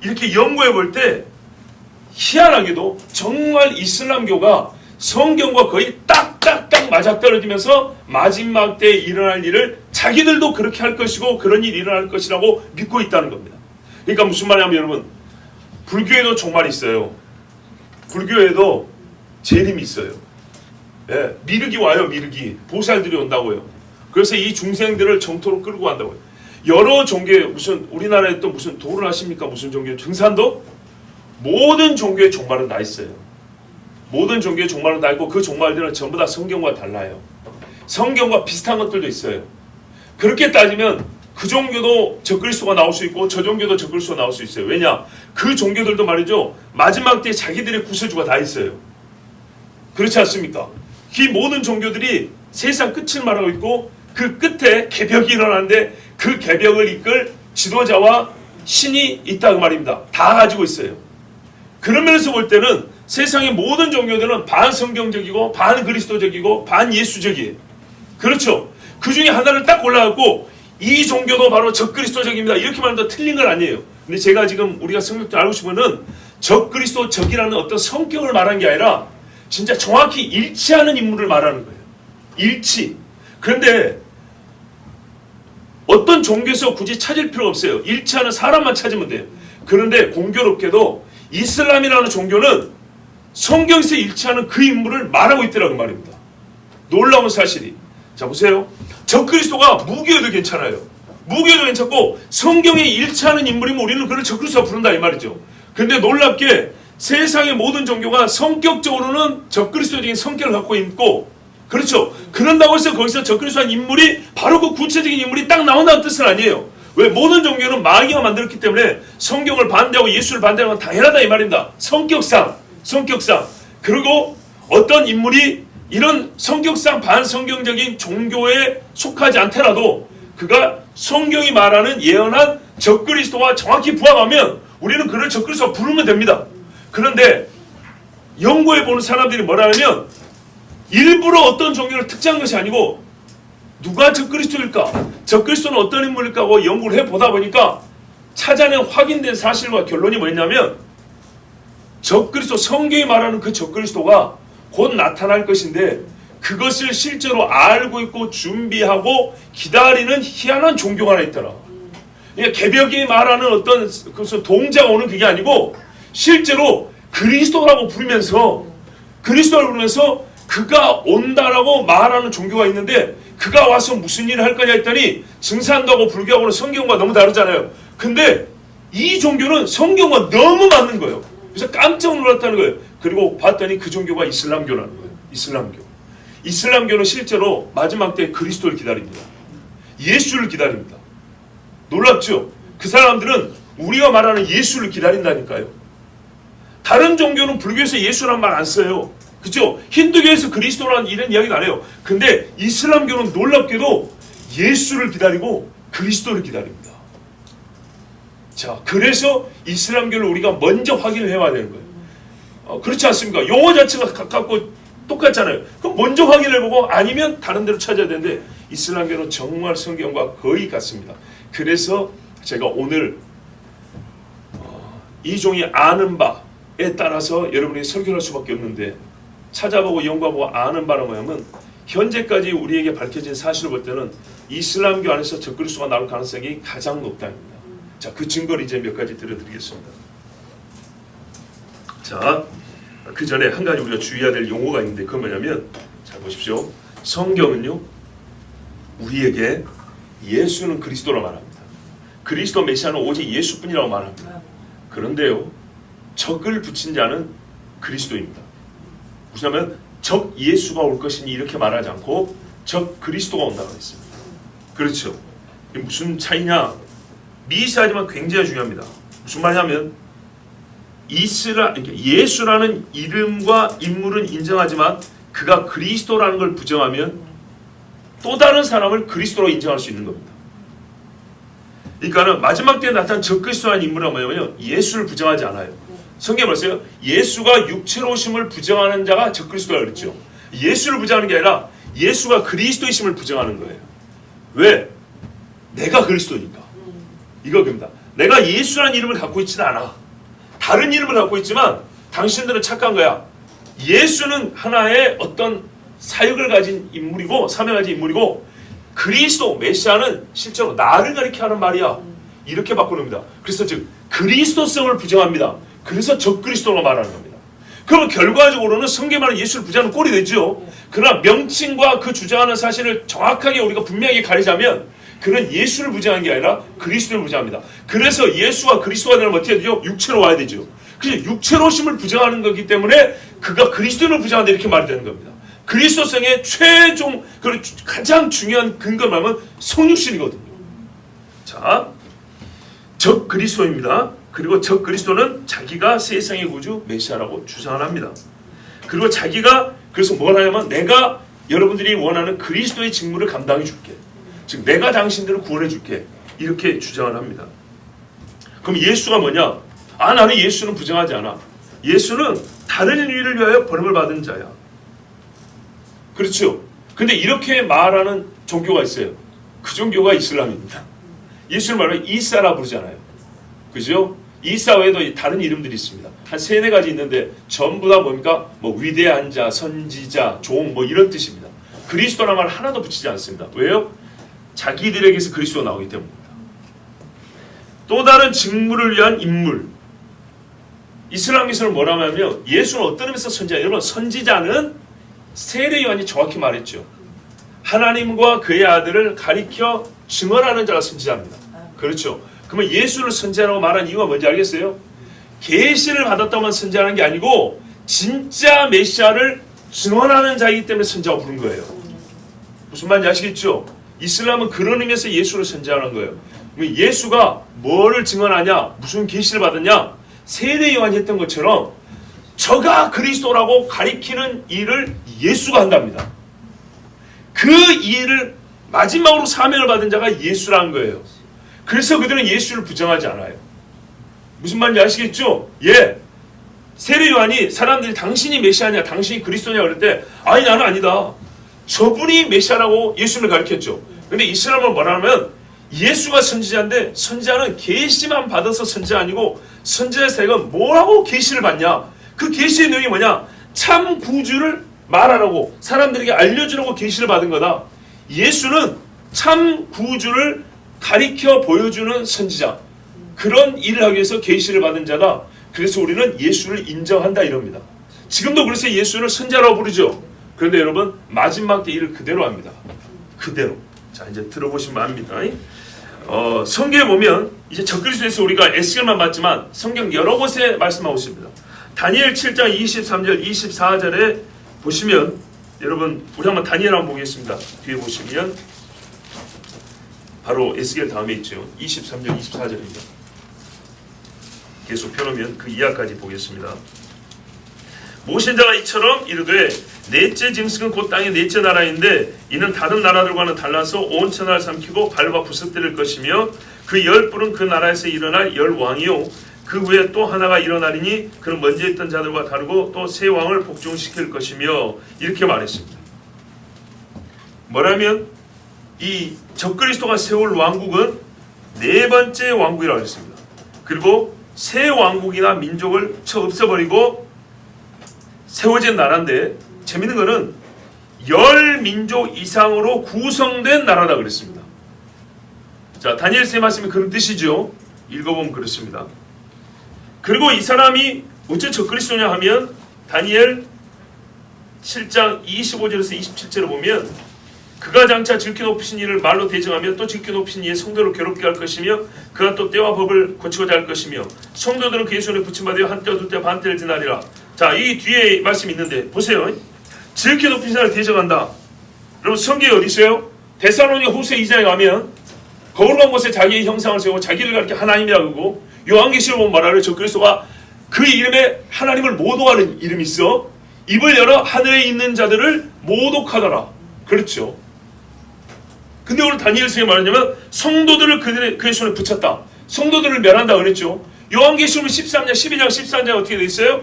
이렇게 연구해 볼 때 희한하게도 정말 이슬람교가 성경과 거의 딱딱딱 맞아떨어지면서 마지막 때에 일어날 일을 자기들도 그렇게 할 것이고 그런 일이 일어날 것이라고 믿고 있다는 겁니다. 그러니까 무슨 말이냐면 여러분, 불교에도 종말이 있어요. 불교에도 재림이 있어요. 미륵이 와요. 미륵이 보살들이 온다고요. 그래서 이 중생들을 정토로 끌고 간다고요. 여러 종교에, 무슨 우리나라에 또 무슨 도를 하십니까? 무슨 종교? 증산도? 모든 종교의 종말은 다 있어요. 모든 종교의 종말은 다 있고 그 종말들은 전부 다 성경과 달라요. 성경과 비슷한 것들도 있어요. 그렇게 따지면 그 종교도 적그리스도가 나올 수 있고 저 종교도 적그리스도가 나올 수 있어요. 왜냐? 그 종교들도 말이죠, 마지막 때 자기들의 구세주가 다 있어요. 그렇지 않습니까? 이 모든 종교들이 세상 끝을 말하고 있고 그 끝에 개벽이 일어나는데 그 개벽을 이끌 지도자와 신이 있다고 말입니다. 다 가지고 있어요. 그런 면에서 볼 때는 세상의 모든 종교들은 반성경적이고 반그리스도적이고 반예수적이에요. 그렇죠. 그 중에 하나를 딱 골라갖고 이 종교도 바로 적그리스도적입니다 이렇게 말하면 틀린 건 아니에요. 근데 제가 지금 우리가 성경을 알고 싶으면은 적그리스도적이라는 어떤 성격을 말한 게 아니라 진짜 정확히 일치하는 인물을 말하는 거예요. 일치. 그런데 어떤 종교에서 굳이 찾을 필요가 없어요. 일치하는 사람만 찾으면 돼요. 그런데 공교롭게도 이슬람이라는 종교는 성경에서 일치하는 그 인물을 말하고 있더라고 말입니다. 놀라운 사실이. 자 보세요. 적그리스도가 무교에도 괜찮아요. 무교에도 괜찮고 성경에 일치하는 인물이면 우리는 그를 적그리스도가 부른다 이 말이죠. 근데 놀랍게 세상의 모든 종교가 성격적으로는 적그리스도적인 성격을 갖고 있고 그렇죠. 그런다고 해서 거기서 적그리스도한 인물이 바로 그 구체적인 인물이 딱 나온다는 뜻은 아니에요. 왜? 모든 종교는 마귀가 만들었기 때문에 성경을 반대하고 예수를 반대하는 건 당연하다 이 말입니다. 성격상. 그리고 어떤 인물이 이런 성격상 반성경적인 종교에 속하지 않더라도 그가 성경이 말하는 예언한 적그리스도와 정확히 부합하면 우리는 그를 적그리스도와 부르면 됩니다. 그런데 연구해보는 사람들이 뭐라 하면 일부러 어떤 종교를 특정한 것이 아니고 누가 적그리스도일까? 적그리스도는 어떤 인물일까? 하고 연구를 해보다 보니까 찾아낸 확인된 사실과 결론이 뭐냐면 적그리스도, 성경이 말하는 그 적그리스도가 곧 나타날 것인데 그것을 실제로 알고 있고 준비하고 기다리는 희한한 종교가 하나 있더라. 그러니까 개벽이 말하는 어떤 동자가 오는 그게 아니고 실제로 그리스도라고 부르면서 그가 온다라고 말하는 종교가 있는데 그가 와서 무슨 일을 할 거냐 했더니 증산도하고 불교하고는 성경과 너무 다르잖아요. 근데 이 종교는 성경과 너무 맞는 거예요. 그래서 깜짝 놀랐다는 거예요. 그리고 봤더니 그 종교가 이슬람교라는 거예요. 이슬람교는 실제로 마지막 때 그리스도를 기다립니다. 예수를 기다립니다. 놀랍죠? 그 사람들은 우리가 말하는 예수를 기다린다니까요. 다른 종교는 불교에서 예수란 말 안 써요. 그죠? 힌두교에서 그리스도라는 이런 이야기도 안 해요. 근데 이슬람교는 놀랍게도 예수를 기다리고 그리스도를 기다립니다. 자, 그래서 이슬람교를 우리가 먼저 확인을 해봐야 되는 거예요. 그렇지 않습니까? 용어 자체가 가깝고 똑같잖아요. 그럼 먼저 확인해보고 아니면 다른 데로 찾아야 되는데 이슬람교는 정말 성경과 거의 같습니다. 그래서 제가 오늘 이 종이 아는 바에 따라서 여러분이 설교를 할 수밖에 없는데 찾아보고 연구하고 아는 바는 뭐냐면 현재까지 우리에게 밝혀진 사실을 볼 때는 이슬람교 안에서 적그리스도가 나올 가능성이 가장 높다입니다. 자, 그 증거를 이제 몇 가지 들려드리겠습니다. 자, 그 전에 한 가지 우리가 주의해야 될 용어가 있는데 그건 뭐냐면 잘 보십시오. 성경은요 우리에게 예수는 그리스도라 말합니다. 그리스도 메시아는 오직 예수뿐이라고 말합니다. 그런데요 적을 붙인 자는 그리스도입니다. 무슨 말이냐면 적 예수가 올 것이니 이렇게 말하지 않고 적 그리스도가 온다고 했습니다. 그렇죠. 이게 무슨 차이냐? 미세하지만 굉장히 중요합니다. 무슨 말이냐면 예수라는 이름과 인물은 인정하지만 그가 그리스도라는 걸 부정하면 또 다른 사람을 그리스도로 인정할 수 있는 겁니다. 그러니까 마지막 때에 나타난 적그리스도라는 인물은 뭐냐면 예수를 부정하지 않아요. 성경에 봤어요. 예수가 육체로 오심을 부정하는 자가 적그리스도라고 그랬죠. 예수를 부정하는 게 아니라 예수가 그리스도이심을 부정하는 거예요. 왜? 내가 그리스도니까. 이겁니다. 내가 예수라는 이름을 갖고 있지는 않아. 다른 이름을 갖고 있지만 당신들은 착한 거야. 예수는 하나의 어떤 사역을 가진 인물이고 사명을 가진 인물이고 그리스도 메시아는 실제로 나를 가리켜 하는 말이야. 이렇게 바꾸는겁니다. 그래서 즉 그리스도성을 부정합니다. 그래서 적그리스도로 말하는 겁니다. 그러면 결과적으로는 성경에 말하는 예수를 부정하는 꼴이 되죠. 그러나 명칭과 그 주장하는 사실을 정확하게 우리가 분명히 가리자면 그는 예수를 부정한 게 아니라 그리스도를 부정합니다. 그래서 예수와 그리스도가 되려면 어떻게 되죠? 육체로 와야 되죠. 그래서 육체로 오심을 부정하는 거기 때문에 그가 그리스도를 부정한다 이렇게 말이 되는 겁니다. 그리스도성의 최종 그리고 가장 중요한 근거를 말하면 성육신이거든요. 자, 적 그리스도입니다. 그리고 적 그리스도는 자기가 세상의 구주 메시아라고 주장을 합니다. 그리고 자기가 그래서 뭘 하냐면 내가 여러분들이 원하는 그리스도의 직무를 감당해 줄게. 즉 내가 당신들을 구원해 줄게. 이렇게 주장을 합니다. 그럼 예수가 뭐냐? 나는 예수는 부정하지 않아. 예수는 다른 인류를 위하여 버림을 받은 자야. 그렇죠? 근데 이렇게 말하는 종교가 있어요. 그 종교가 이슬람입니다. 예수를 말하면 이사라 부르잖아요. 그죠? 이사 외에도 다른 이름들이 있습니다. 한 3-4가지 있는데 전부 다 뭡니까? 뭐 위대한 자, 선지자, 종 뭐 이런 뜻입니다. 그리스도라는 말 하나도 붙이지 않습니다. 왜요? 자기들에게서 그리스도가 나오기 때문입니다. 또 다른 직무를 위한 인물. 이슬람에서는 뭐라고 하냐면 예수는 어떤 의미에서 선지자? 여러분, 선지자는 세례 요한이 정확히 말했죠. 하나님과 그의 아들을 가리켜 증언하는 자가 선지자입니다. 그렇죠? 그러면 예수를 선지자라고 말한 이유가 뭔지 알겠어요? 계시를 받았다만 선지자하는 게 아니고 진짜 메시아를 증언하는 자이기 때문에 선지자고 부른 거예요. 무슨 말인지 아시겠죠? 이슬람은 그런 의미에서 예수를 선지자하는 거예요. 예수가 뭐를 증언하냐? 무슨 계시를 받았냐? 세례 요한이 했던 것처럼 저가 그리스도라고 가리키는 일을 예수가 한답니다. 그 일을 마지막으로 사명을 받은 자가 예수라는 거예요. 그래서 그들은 예수를 부정하지 않아요. 무슨 말인지 아시겠죠? 예. 세례 요한이 사람들이 당신이 메시아냐, 당신이 그리스도냐 그럴 때 아니 나는 아니다. 저분이 메시아라고 예수를 가르쳤죠. 근데 이슬람은 뭐라면 예수가 선지자인데 선지자는 계시만 받아서 선지자 아니고 선지자의 사역은 뭐라고 계시를 받냐? 그 계시의 내용이 뭐냐? 참 구주를 말하라고 사람들에게 알려주라고 계시를 받은 거다. 예수는 참 구주를 가리켜 보여주는 선지자, 그런 일을 하기 위해서 계시를 받은 자다. 그래서 우리는 예수를 인정한다 이럽니다. 지금도 그래서 예수를 선지자라고 부르죠. 그런데 여러분 마지막 때 일을 그대로 합니다. 그대로. 자, 이제 들어보시면 압니다. 성경에 보면 이제 적그리스도에서 우리가 에스겔만 봤지만 성경 여러 곳에 말씀하고 있습니다. 다니엘 7장 23절 24절에 보시면 여러분 우리 한번 다니엘 한번 보겠습니다. 뒤에 보시면 바로 에스겔 다음에 있죠. 23절 24절입니다. 계속 펴놓으면 그 이하까지 보겠습니다. 모신 자가 이처럼 이르되 넷째 짐승은 곧 땅의 넷째 나라인데 이는 다른 나라들과는 달라서 온 천하를 삼키고 밟아 부서뜨릴 것이며 그 10뿔은 그 나라에서 일어날 10왕이요 그 후에 또 하나가 일어나리니 그는 먼저 있던 자들과 다르고 또 새 왕을 복종시킬 것이며 이렇게 말했습니다. 뭐라면 이 적그리스도가 세울 왕국은 4번째 왕국이라고 했습니다. 그리고 새 왕국이나 민족을 쳐 없애버리고 세워진 나라인데 재밌는 거는 10민족 이상으로 구성된 나라다 그랬습니다. 자, 다니엘서의 말씀이 그런 뜻이죠. 읽어보면 그렇습니다. 그리고 이 사람이 어째 적그리스도냐 하면 다니엘 7장 25절에서 27절을 보면 그가 장차 질키 높으신 이를 말로 대적하며 또 질키 높으신 이의 성도를 괴롭게 할 것이며 그가 또 때와 법을 고치고자 할 것이며 성도들은 그의 손에 붙임받아 한때와 두때 반때를 지나리라. 자, 이 뒤에 말씀이 있는데 보세요. 질키 높으신 이를 대적한다. 여러분 성경에 어디 있어요? 데살로니가 후서 2장에 가면 거룩한 곳에 자기의 형상을 세우고 자기를 가리켜 하나님이라고 그러고 요한계시록 보면 뭐라 그래요? 적그리스도가 그 이름에 하나님을 모독하는 이름이 있어. 입을 열어 하늘에 있는 자들을 모독하더라. 그렇죠. 근데 오늘 다니엘서에 말하냐면 성도들을 그의 손에 붙였다. 성도들을 멸한다 그랬죠. 요한계시록 13장 12장 14장 어떻게 돼 있어요?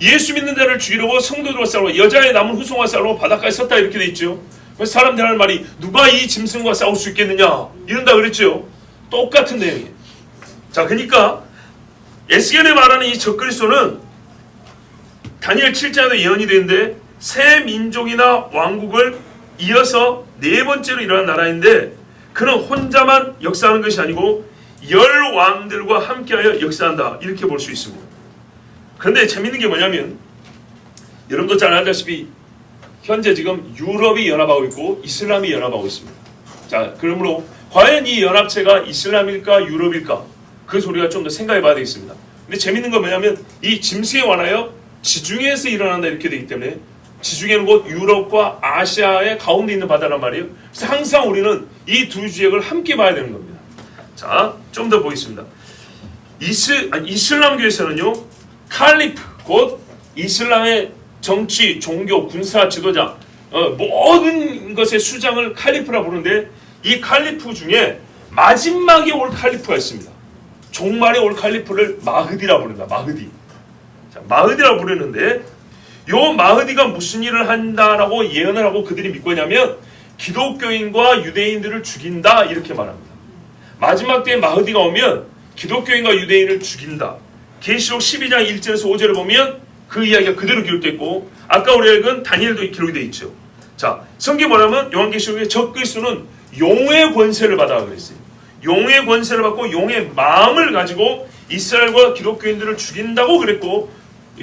예수 믿는 자를 죽이려고 성도들과 싸우고 여자의 남은 후손과 싸우고 바닷가에 섰다 이렇게 돼 있죠. 그래서 사람들이 하는 말이 누가 이 짐승과 싸울 수 있겠느냐 이런다 그랬죠. 똑같은 내용이에요. 자, 그러니까 에스겔에 말하는 이 적그리스도는 다니엘 7장에도 예언이 되는데 새 민족이나 왕국을 이어서 4번째로 일어난 나라인데 그는 혼자만 역사하는 것이 아니고 10왕들과 함께하여 역사한다 이렇게 볼 수 있습니다. 그런데 재밌는 게 뭐냐면 여러분도 잘 알다시피 현재 지금 유럽이 연합하고 있고 이슬람이 연합하고 있습니다. 자, 그러므로 과연 이 연합체가 이슬람일까 유럽일까 그래서 우리가 좀 더 생각해 봐야 되겠습니다. 근데 재밌는 건 뭐냐면 이 짐승에 관하여 지중해에서 일어난다 이렇게 되기 때문에 지중해는 곧 유럽과 아시아의 가운데 있는 바다란 말이에요. 그래서 항상 우리는 이 두 지역을 함께 봐야 되는 겁니다. 자, 좀 더 보겠습니다. 이슬람교에서는요 칼리프 곧 이슬람의 정치, 종교, 군사 지도자 모든 것의 수장을 칼리프라 부르는데 이 칼리프 중에 마지막에 올 칼리프가 있습니다. 종말에 올 칼리프를 마흐디라 부른다. 마흐디. 자, 마흐디라 부르는데 요 마흐디가 무슨 일을 한다라고 예언을 하고 그들이 믿고 있냐면 기독교인과 유대인들을 죽인다 이렇게 말합니다. 마지막 때에 마흐디가 오면 기독교인과 유대인을 죽인다. 계시록 12장 1절에서 5절을 보면 그 이야기가 그대로 기록되어 있고 아까 우리가 읽은 다니엘도 기록이 되어 있죠. 자, 성경에 뭐냐면 요한계시록에 적그리스도는 용의 권세를 받아 그랬어요. 용의 권세를 받고 용의 마음을 가지고 이스라엘과 기독교인들을 죽인다고 그랬고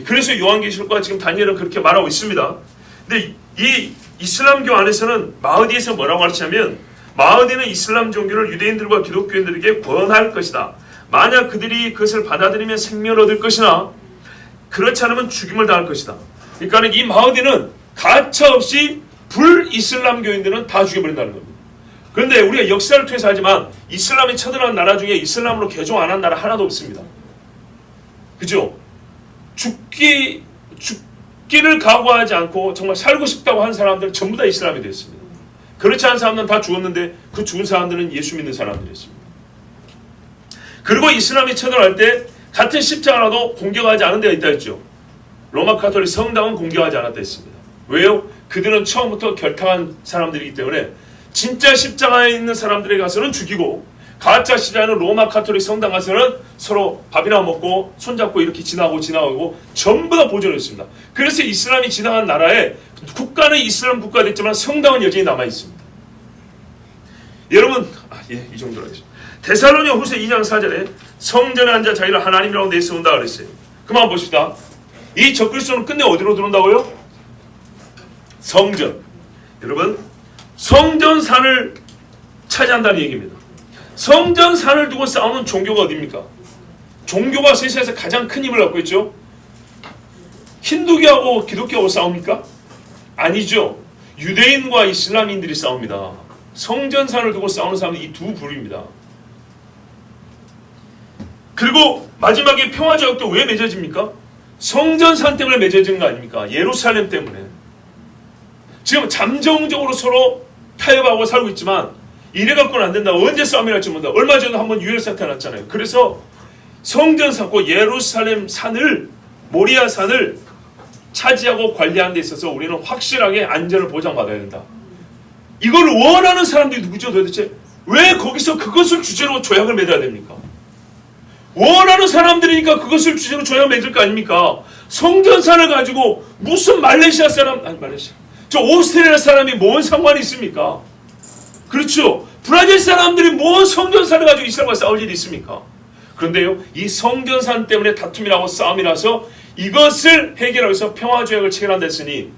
그래서 요한계시록과 지금 다니엘은 그렇게 말하고 있습니다. 근데 이 이슬람교 안에서는 마흐디에서 뭐라고 가르치냐면 마흐디는 이슬람 종교를 유대인들과 기독교인들에게 권할 것이다. 만약 그들이 그것을 받아들이면 생명을 얻을 것이나 그렇지 않으면 죽임을 당할 것이다. 그러니까 이 마흐디는 가차없이 불이슬람교인들은 다 죽여버린다는 겁니다. 그런데 우리가 역사를 통해서 하지만 이슬람이 쳐들어간 나라 중에 이슬람으로 개종 안 한 나라 하나도 없습니다. 그죠? 죽기를 각오하지 않고 정말 살고 싶다고 한 사람들은 전부 다 이슬람이 되었습니다. 그렇지 않은 사람들은 다 죽었는데 그 죽은 사람들은 예수 믿는 사람들이었습니다. 그리고 이슬람이 쳐들어갈 때 같은 십자가라도 공격하지 않은 데가 있다 했죠. 로마 가톨릭 성당은 공격하지 않았다 했습니다. 왜요? 그들은 처음부터 결탁한 사람들이기 때문에 진짜 십자가에 있는 사람들에 가서는 죽이고 가짜 십자가는 로마 가톨릭 성당 가서는 서로 밥이나 먹고 손잡고 이렇게 지나가고 전부 다 보존했습니다. 그래서 이슬람이 지나간 나라에 국가는 이슬람 국가가 됐지만 성당은 여전히 남아있습니다. 여러분 이 정도로 하겠습니다. 데살로니가 후서 2장 4절에 성전에 앉아 자기를 하나님이라고 내세운다 그랬어요. 그만 봅시다. 이 적그리스도는 끝내 어디로 들어온다고요? 성전. 여러분 성전산을 차지한다는 얘기입니다. 성전산을 두고 싸우는 종교가 어디입니까? 종교가 세상에서 가장 큰 힘을 갖고 있죠. 힌두교하고 기독교하고 싸웁니까? 아니죠. 유대인과 이슬람인들이 싸웁니다. 성전산을 두고 싸우는 사람은 이 두 부류입니다. 그리고 마지막에 평화제약도 왜 맺어집니까? 성전산 때문에 맺어지는 거 아닙니까? 예루살렘 때문에. 지금 잠정적으로 서로 타협하고 살고 있지만 이래 갖고는 안 된다. 언제 싸움이 날지 모른다. 얼마 전에 한번 유혈 사태 났잖아요. 그래서 성전산과 예루살렘 산을 모리아 산을 차지하고 관리하는 데 있어서 우리는 확실하게 안전을 보장받아야 된다. 이걸 원하는 사람들이 누구죠 도대체? 왜 거기서 그것을 주제로 조약을 맺어야 됩니까? 원하는 사람들이니까 그것을 주제로 조약을 맺을 거 아닙니까? 성전산을 가지고 무슨 말레이시아 사람 저 오스트레일리아 사람이 뭔 상관이 있습니까? 그렇죠. 브라질 사람들이 뭔 성전산을 가지고 이스라엘과 싸울 일이 있습니까? 그런데요, 이 성전산 때문에 다툼이라고 싸움이 나서 이것을 해결하기 위해서 평화조약을 체결한다 했으니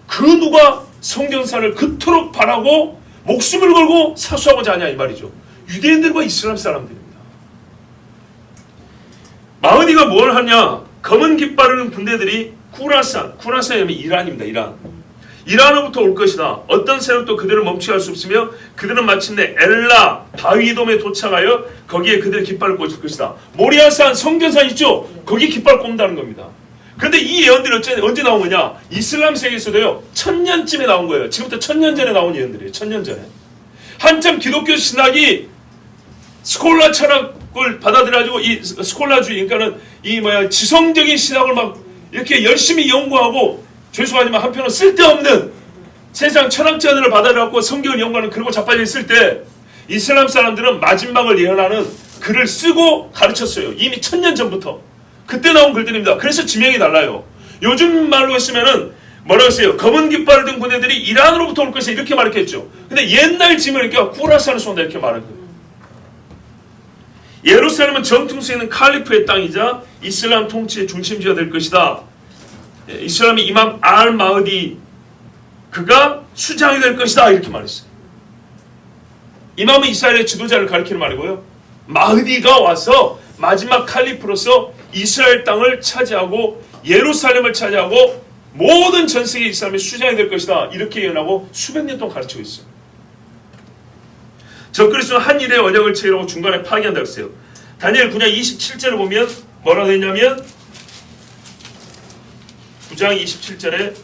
그 누가 성전산을 그토록 바라고 목숨을 걸고 사수하고자 하냐 이 말이죠. 유대인들과 이슬람 사람들입니다. 마흐디가 뭘 하냐? 검은 깃발을 군대들이 쿠라산이 이란입니다. 이란으로부터 올 것이다. 어떤 세력도 그들을 멈추게 할 수 없으며 그들은 마침내 엘라 바위돔에 도착하여 거기에 그들의 깃발을 꽂을 것이다. 모리아산 성전산 있죠? 거기 깃발 꼽는다는 겁니다. 그런데 이 예언들이 언제 나온 거냐? 이슬람 세계에서도요 1000년쯤에 나온 거예요. 지금부터 1000년 전에 나온 예언들이에요. 1000년 전에. 한참 기독교 신학이 스콜라 철학을 받아들여가지고 이 스콜라주의, 그러니까는 지성적인 신학을 막 이렇게 열심히 연구하고 죄송하지만 한편은 쓸데없는 세상 철학자들을 받아들여갖고 성경을 연구하는 그리고 자빠져 있을 때 이슬람 사람들은 마지막을 예언하는 글을 쓰고 가르쳤어요. 이미 1000년 전부터. 그때 나온 글들입니다. 그래서 지명이 달라요. 요즘 말로 했으면은 뭐라고 했어요? 검은 깃발을 든 군대들이 이란으로부터 올 것이다 이렇게 말했겠죠. 근데 옛날 지명이니까 쿠라산을 쏜다 이렇게 말한 거예요. 예루살렘은 정통성에 있는 칼리프의 땅이자 이슬람 통치의 중심지가 될 것이다. 이슬람의 이맘 알 마흐디 그가 수장이 될 것이다 이렇게 말했어요. 이맘은 이스라엘의 지도자를 가리키는 말이고요. 마흐디가 와서 마지막 칼리프로서 이스라엘 땅을 차지하고 예루살렘을 차지하고 모든 전 세계 이슬람의 수장이 될 것이다 이렇게 예언하고 수백 년 동안 가르치고 있어요. 적그리스도는 한 일의 언약을 체결하고 중간에 파기한다고 했어요. 다니엘 9장 27절을 보면 뭐라고 했냐면 9장 27절에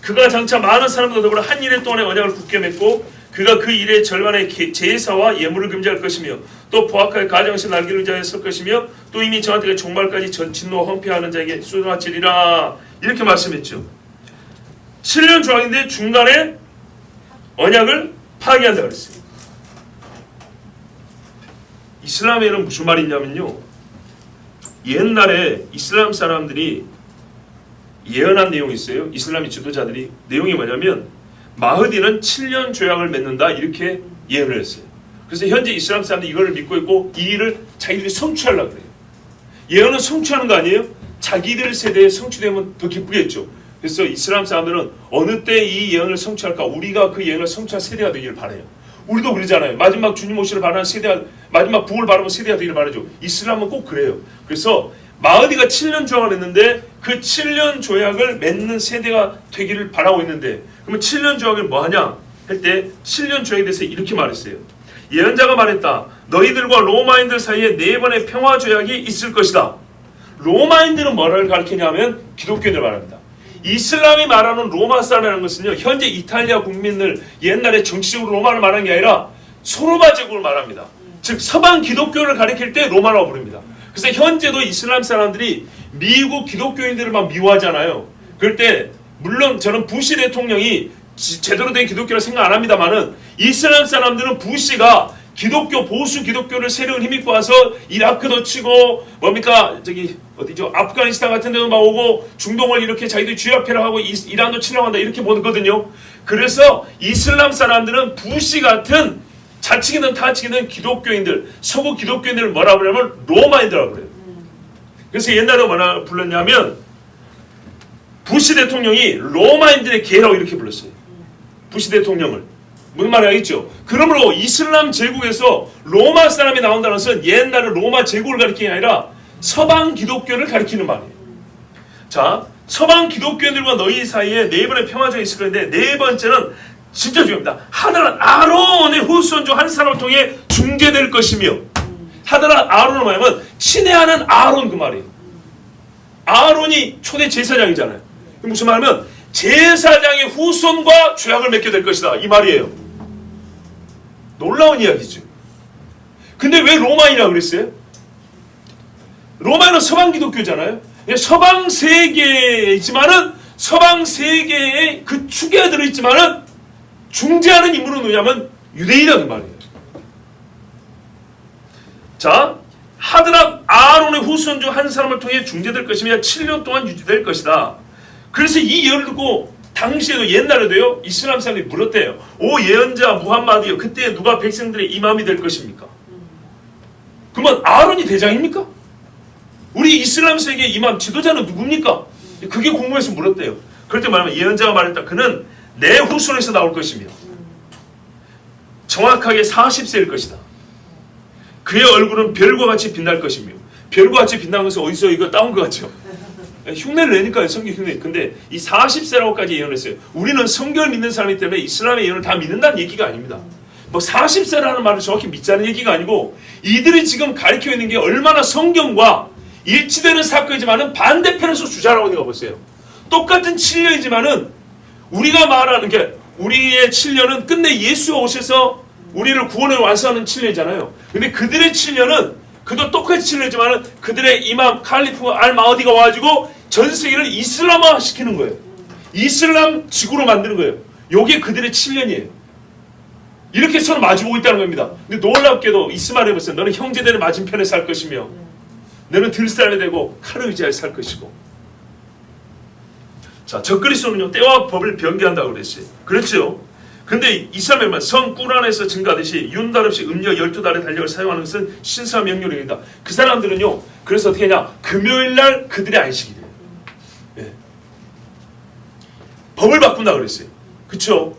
그가 장차 많은 사람들과 더불어 한 일의 동안의 언약을 굳게 맺고 그가 그 일의 절반의 제사와 예물을 금지할 것이며 또 포악하게 가정에서 날개를 의지하여 설 것이며 또 이미 저한테 그 종말까지 진노 황폐하는 자에게 쏟아지리라 이렇게 말씀했죠. 7년 조항인데 중간에 언약을 파괴한다 그랬어요. 이슬람에는 무슨 말이 있냐면요, 옛날에 이슬람 사람들이 예언한 내용이 있어요. 이슬람의 지도자들이 내용이 뭐냐면 마흐디는 7년 조약을 맺는다 이렇게 예언을 했어요. 그래서 현재 이슬람 사람들이 이걸 믿고 있고 이 일을 자기들이 성취하려고 그래요. 예언은 성취하는 거 아니에요? 자기들 세대에 성취되면 더 기쁘겠죠. 그래서 이슬람 사람들은 어느 때 이 예언을 성취할까, 우리가 그 예언을 성취할 세대가 되기를 바라요. 우리도 그러잖아요. 마지막 주님 오시를 바라는 세대가, 마지막 부흥을 바라는 세대가 되기를 바라죠. 이슬람은 꼭 그래요. 그래서 마흐디가 7년 조약을 했는데 그 7년 조약을 맺는 세대가 되기를 바라고 있는데, 그러면 7년 조약을 뭐 하냐 할 때 7년 조약에 대해서 이렇게 말했어요. 예언자가 말했다. 너희들과 로마인들 사이에 4번의 평화 조약이 있을 것이다. 로마인들은 뭐를 가르치냐면 기독교인을 말합니다. 이슬람이 말하는 로마 사람이라는 것은요, 현재 이탈리아 국민을 옛날에 정치적으로 로마를 말하는 게 아니라 소로마 제국을 말합니다. 즉 서방 기독교를 가리킬 때 로마라고 부릅니다. 그래서 현재도 이슬람 사람들이 미국 기독교인들을 막 미워하잖아요. 그럴 때 물론 저는 부시 대통령이 제대로 된 기독교를 생각 안 합니다만은 이슬람 사람들은 부시가 기독교 보수 기독교를 세력을 힘입고 와서 이라크도 치고 뭡니까 저기 어디죠 아프가니스탄 같은 데도 막 오고 중동을 이렇게 자기들이 쥐합해라 하고 이란도 치려고 한다 이렇게 보거든요. 그래서 이슬람 사람들은 부시 같은 좌측이든 타측이든 기독교인들, 서구 기독교인들을 뭐라 그러냐면 로마인들이라고 그래요. 그래서 옛날에 뭐라 불렀냐면 부시 대통령이 로마인들의 개라고 이렇게 불렀어요. 부시 대통령을. 무슨 말이 알겠죠? 그러므로 이슬람 제국에서 로마 사람이 나온다는 것은 옛날에 로마 제국을 가리키는 게 아니라 서방 기독교를 가리키는 말이에요. 자, 서방 기독교인들과 너희 사이에 4번의 평화정이 있을 건데, 4번째는 진짜 중요합니다. 하늘은 아론의 후손 중 한 사람을 통해 중재될 것이며, 하늘은 아론을 말하면 친애하는 아론 그 말이에요. 아론이 초대 제사장이잖아요. 무슨 말하면 제사장의 후손과 조약을 맺게 될 것이다 이 말이에요. 놀라운 이야기죠. 근데 왜 로마인이라고 그랬어요? 로마인은 서방 기독교잖아요. 서방 세계이지만은 서방 세계의 그 축에 들어있지만은 중재하는 인물은 누구냐면 유대인이라는 말이에요. 자, 하드락 아론의 후손 중 한 사람을 통해 중재될 것이며 7년 동안 유지될 것이다. 그래서 이 예언을 듣고 당시에도 옛날에도요 이슬람 사람들이 물었대요. 오 예언자 무함마드요, 그때 누가 백성들의 이맘이 될 것입니까? 그러면 아론이 대장입니까? 우리 이슬람 세계의 이맘 지도자는 누굽니까? 그게 궁금해서 물었대요. 그럴 때 말하면 예언자가 말했다. 그는 내 후손에서 나올 것이며 정확하게 40세일 것이다. 그의 얼굴은 별과 같이 빛날 것이며, 별과 같이 빛나는 것은 어디서 이거 따온 것 같죠? 흉내를 내니까요, 성경 흉내. 근데 이 40세라고까지 예언했어요. 우리는 성경을 믿는 사람이기 때문에 이슬람의 예언을 다 믿는다는 얘기가 아닙니다. 뭐 40세라는 말을 정확히 믿자는 얘기가 아니고, 이들이 지금 가르치고 있는 게 얼마나 성경과 일치되는 사건이지만은 반대편에서 주장하고 있는 거 보세요. 똑같은 7년이지만은 우리가 말하는 게, 우리의 7년은 끝내 예수가 오셔서 우리를 구원해 완성하는 7년이잖아요. 근데 그들의 7년은 그도 똑같이 7년이지만 그들의 이맘 칼리프 알마우디가 와가지고 전 세계를 이슬람화 시키는 거예요. 이슬람 지구로 만드는 거예요. 요게 그들의 7년이에요. 이렇게 서로 마주보고 있다는 겁니다. 근데 놀랍게도 이스마엘 해보세요. 너는 형제들의 맞은편에 살 것이며 너는 들살에 대고 칼을 의지하여 살 것이고. 자, 적그리스도는요 때와 법을 변개한다고 그랬어요. 그렇죠? 근데 이스라엘만 성 꾸란에서 증가하듯이 윤달 없이 음력 12달의 달력을 사용하는 것은 신사 명령입니다. 그 사람들은요 그래서 어떻게 하냐, 금요일날 그들의 안식이 돼요. 예. 법을 바꾼다고 그랬어요. 그쵸?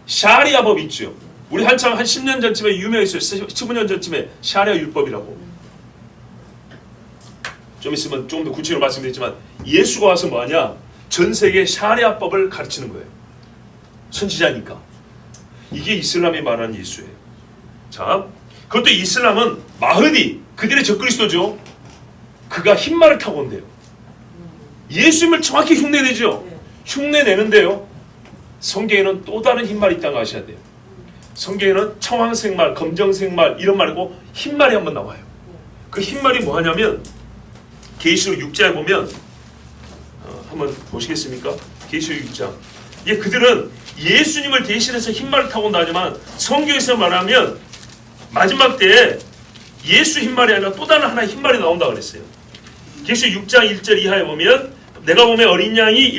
샤리아 법 있죠. 우리 한참 한 10년 전쯤에 유명했어요. 15년 전쯤에 샤리아 율법이라고. 좀 있으면 좀 더 구체적으로 말씀드리지만 예수가 와서 뭐하냐, 전 세계 샤리아 법을 가르치는 거예요. 선지자니까. 이게 이슬람이 말하는 예수예요. 자, 그것도 이슬람은 마흐디, 그들의 적그리스도죠. 그가 흰말을 타고 온대요. 예수님을 정확히 흉내내죠. 흉내내는데요 성경에는 또 다른 흰말이 있다는 거 아셔야 돼요. 성경에는 청황색 말, 검정색 말 이런 말이고 흰 말이 한번 나와요. 그 흰 말이 뭐 하냐면 계시록 6장에 보면 한번 보시겠습니까? 계시록 6장. 예, 그들은 예수님을 대신해서 흰 말을 타고 온다지만 성경에서 말하면 마지막 때에 예수 흰 말이 아니라 또 다른 하나의 흰 말이 나온다 그랬어요. 계시록 6장 1절 이하에 보면 내가 보면 어린 양이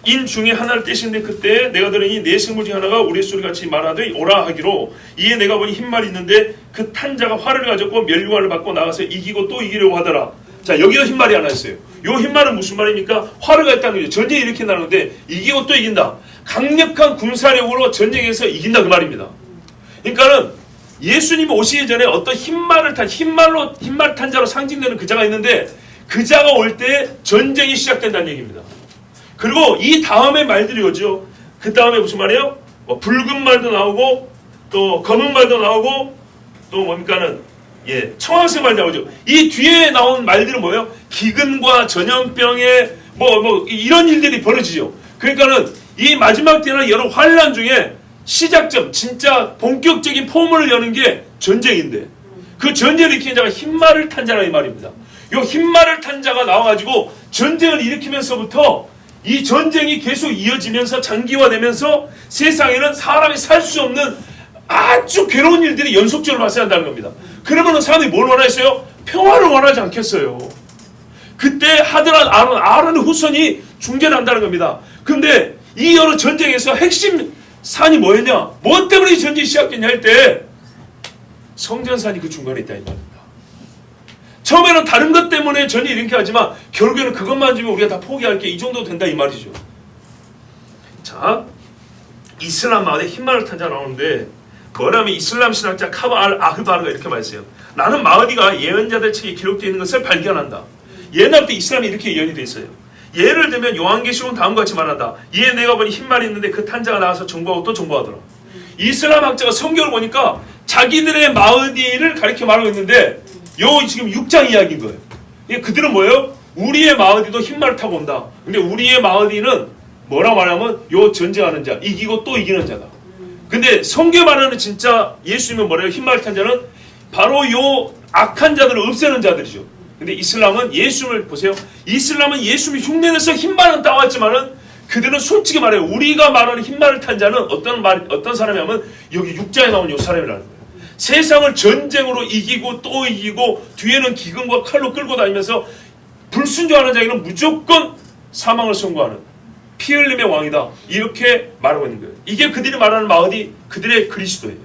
7인 중에 하나를 떼시는데 그때 내가 들으니 네 생물 중에 하나가 우레소리같이 말하되 오라 하기로 이에 내가 보니 흰 말이 있는데 그 탄 자가 활을 가졌고 면류관을 받고 나가서 이기고 또 이기려고 하더라. 자, 여기도 흰 말이 하나 있어요. 요 흰 말은 무슨 말입니까? 활을 가졌다는 거죠. 전쟁 일으킨다는 건데 이기고 또 이긴다. 강력한 군사력으로 전쟁에서 이긴다 그 말입니다. 그러니까는 예수님이 오시기 전에 어떤 흰 말을 탄 자로 상징되는 그 자가 있는데 그 자가 올 때 전쟁이 시작된다는 얘기입니다. 그리고 이 다음에 말들이 오죠. 그 다음에 무슨 말이에요? 붉은 말도 나오고 또 검은 말도 나오고 또 뭡니까는 청황색 말도 나오죠. 이 뒤에 나온 말들은 뭐예요? 기근과 전염병에 이런 일들이 벌어지죠. 그러니까는 이 마지막 때는 여러 환란 중에 시작점, 진짜 본격적인 포문을 여는 게 전쟁인데 그 전쟁을 일으키는 자가 흰 말을 탄 자라 이 말입니다. 이 흰 말을 탄 자가 나와가지고 전쟁을 일으키면서부터 이 전쟁이 계속 이어지면서 장기화되면서 세상에는 사람이 살 수 없는 아주 괴로운 일들이 연속적으로 발생한다는 겁니다. 그러면 사람들이 뭘 원하겠어요? 평화를 원하지 않겠어요. 그때 아론의 후손이 중재를 한다는 겁니다. 그런데 이 여러 전쟁에서 핵심 산이 뭐였냐? 뭐 때문에 이 전쟁이 시작됐냐 할 때 성전산이 그 중간에 있다 이 말입니다. 처음에는 다른 것 때문에 전쟁이 이렇게 하지만 결국에는 그것만 주면 우리가 다 포기할 게 이 정도 된다 이 말이죠. 자, 이슬람 마을에 흰 말을 탄 자 나오는데 뭐냐면 이슬람 신학자 카바 알 아흐바르가 이렇게 말했어요. 나는 마흐디가 예언자들 책에 기록되어 있는 것을 발견한다. 옛날부터 이슬람이 이렇게 예언이 되어 있어요. 예를 들면 요한계시록은 다음과 같이 말한다. 이에 내가 보니 흰 말이 있는데 그 탄 자가 나와서 정보하고 또 정보하더라. 이슬람 학자가 성경을 보니까 자기들의 마흐디를 가리켜 말하고 있는데 요 지금 6장 이야기인 거예요. 그들은 뭐예요? 우리의 마흐디도 흰 말을 타고 온다. 근데 우리의 마흐디는 뭐라고 말하면 요 전쟁하는 자, 이기고 또 이기는 자다. 근데 성경 말하는 진짜 예수님은 뭐래요? 흰 말을 탄 자는 바로 요 악한 자들을 없애는 자들이죠. 근데 이슬람은 예수님을 보세요. 이슬람은 예수님이 흉내내서 흰 말은 따왔지만은 그들은 솔직히 말해요. 우리가 말하는 흰 말을 탄 자는 어떤 사람이냐면 여기 6장에 나온 요 사람이라는 거예요. 세상을 전쟁으로 이기고 또 이기고 뒤에는 기근과 칼로 끌고 다니면서 불순종하는 자에게는 무조건 사망을 선고하는 피 흘림의 왕이다. 이렇게 말하고 있는 거예요. 이게 그들이 말하는 마흐디, 그들의 그리스도예요.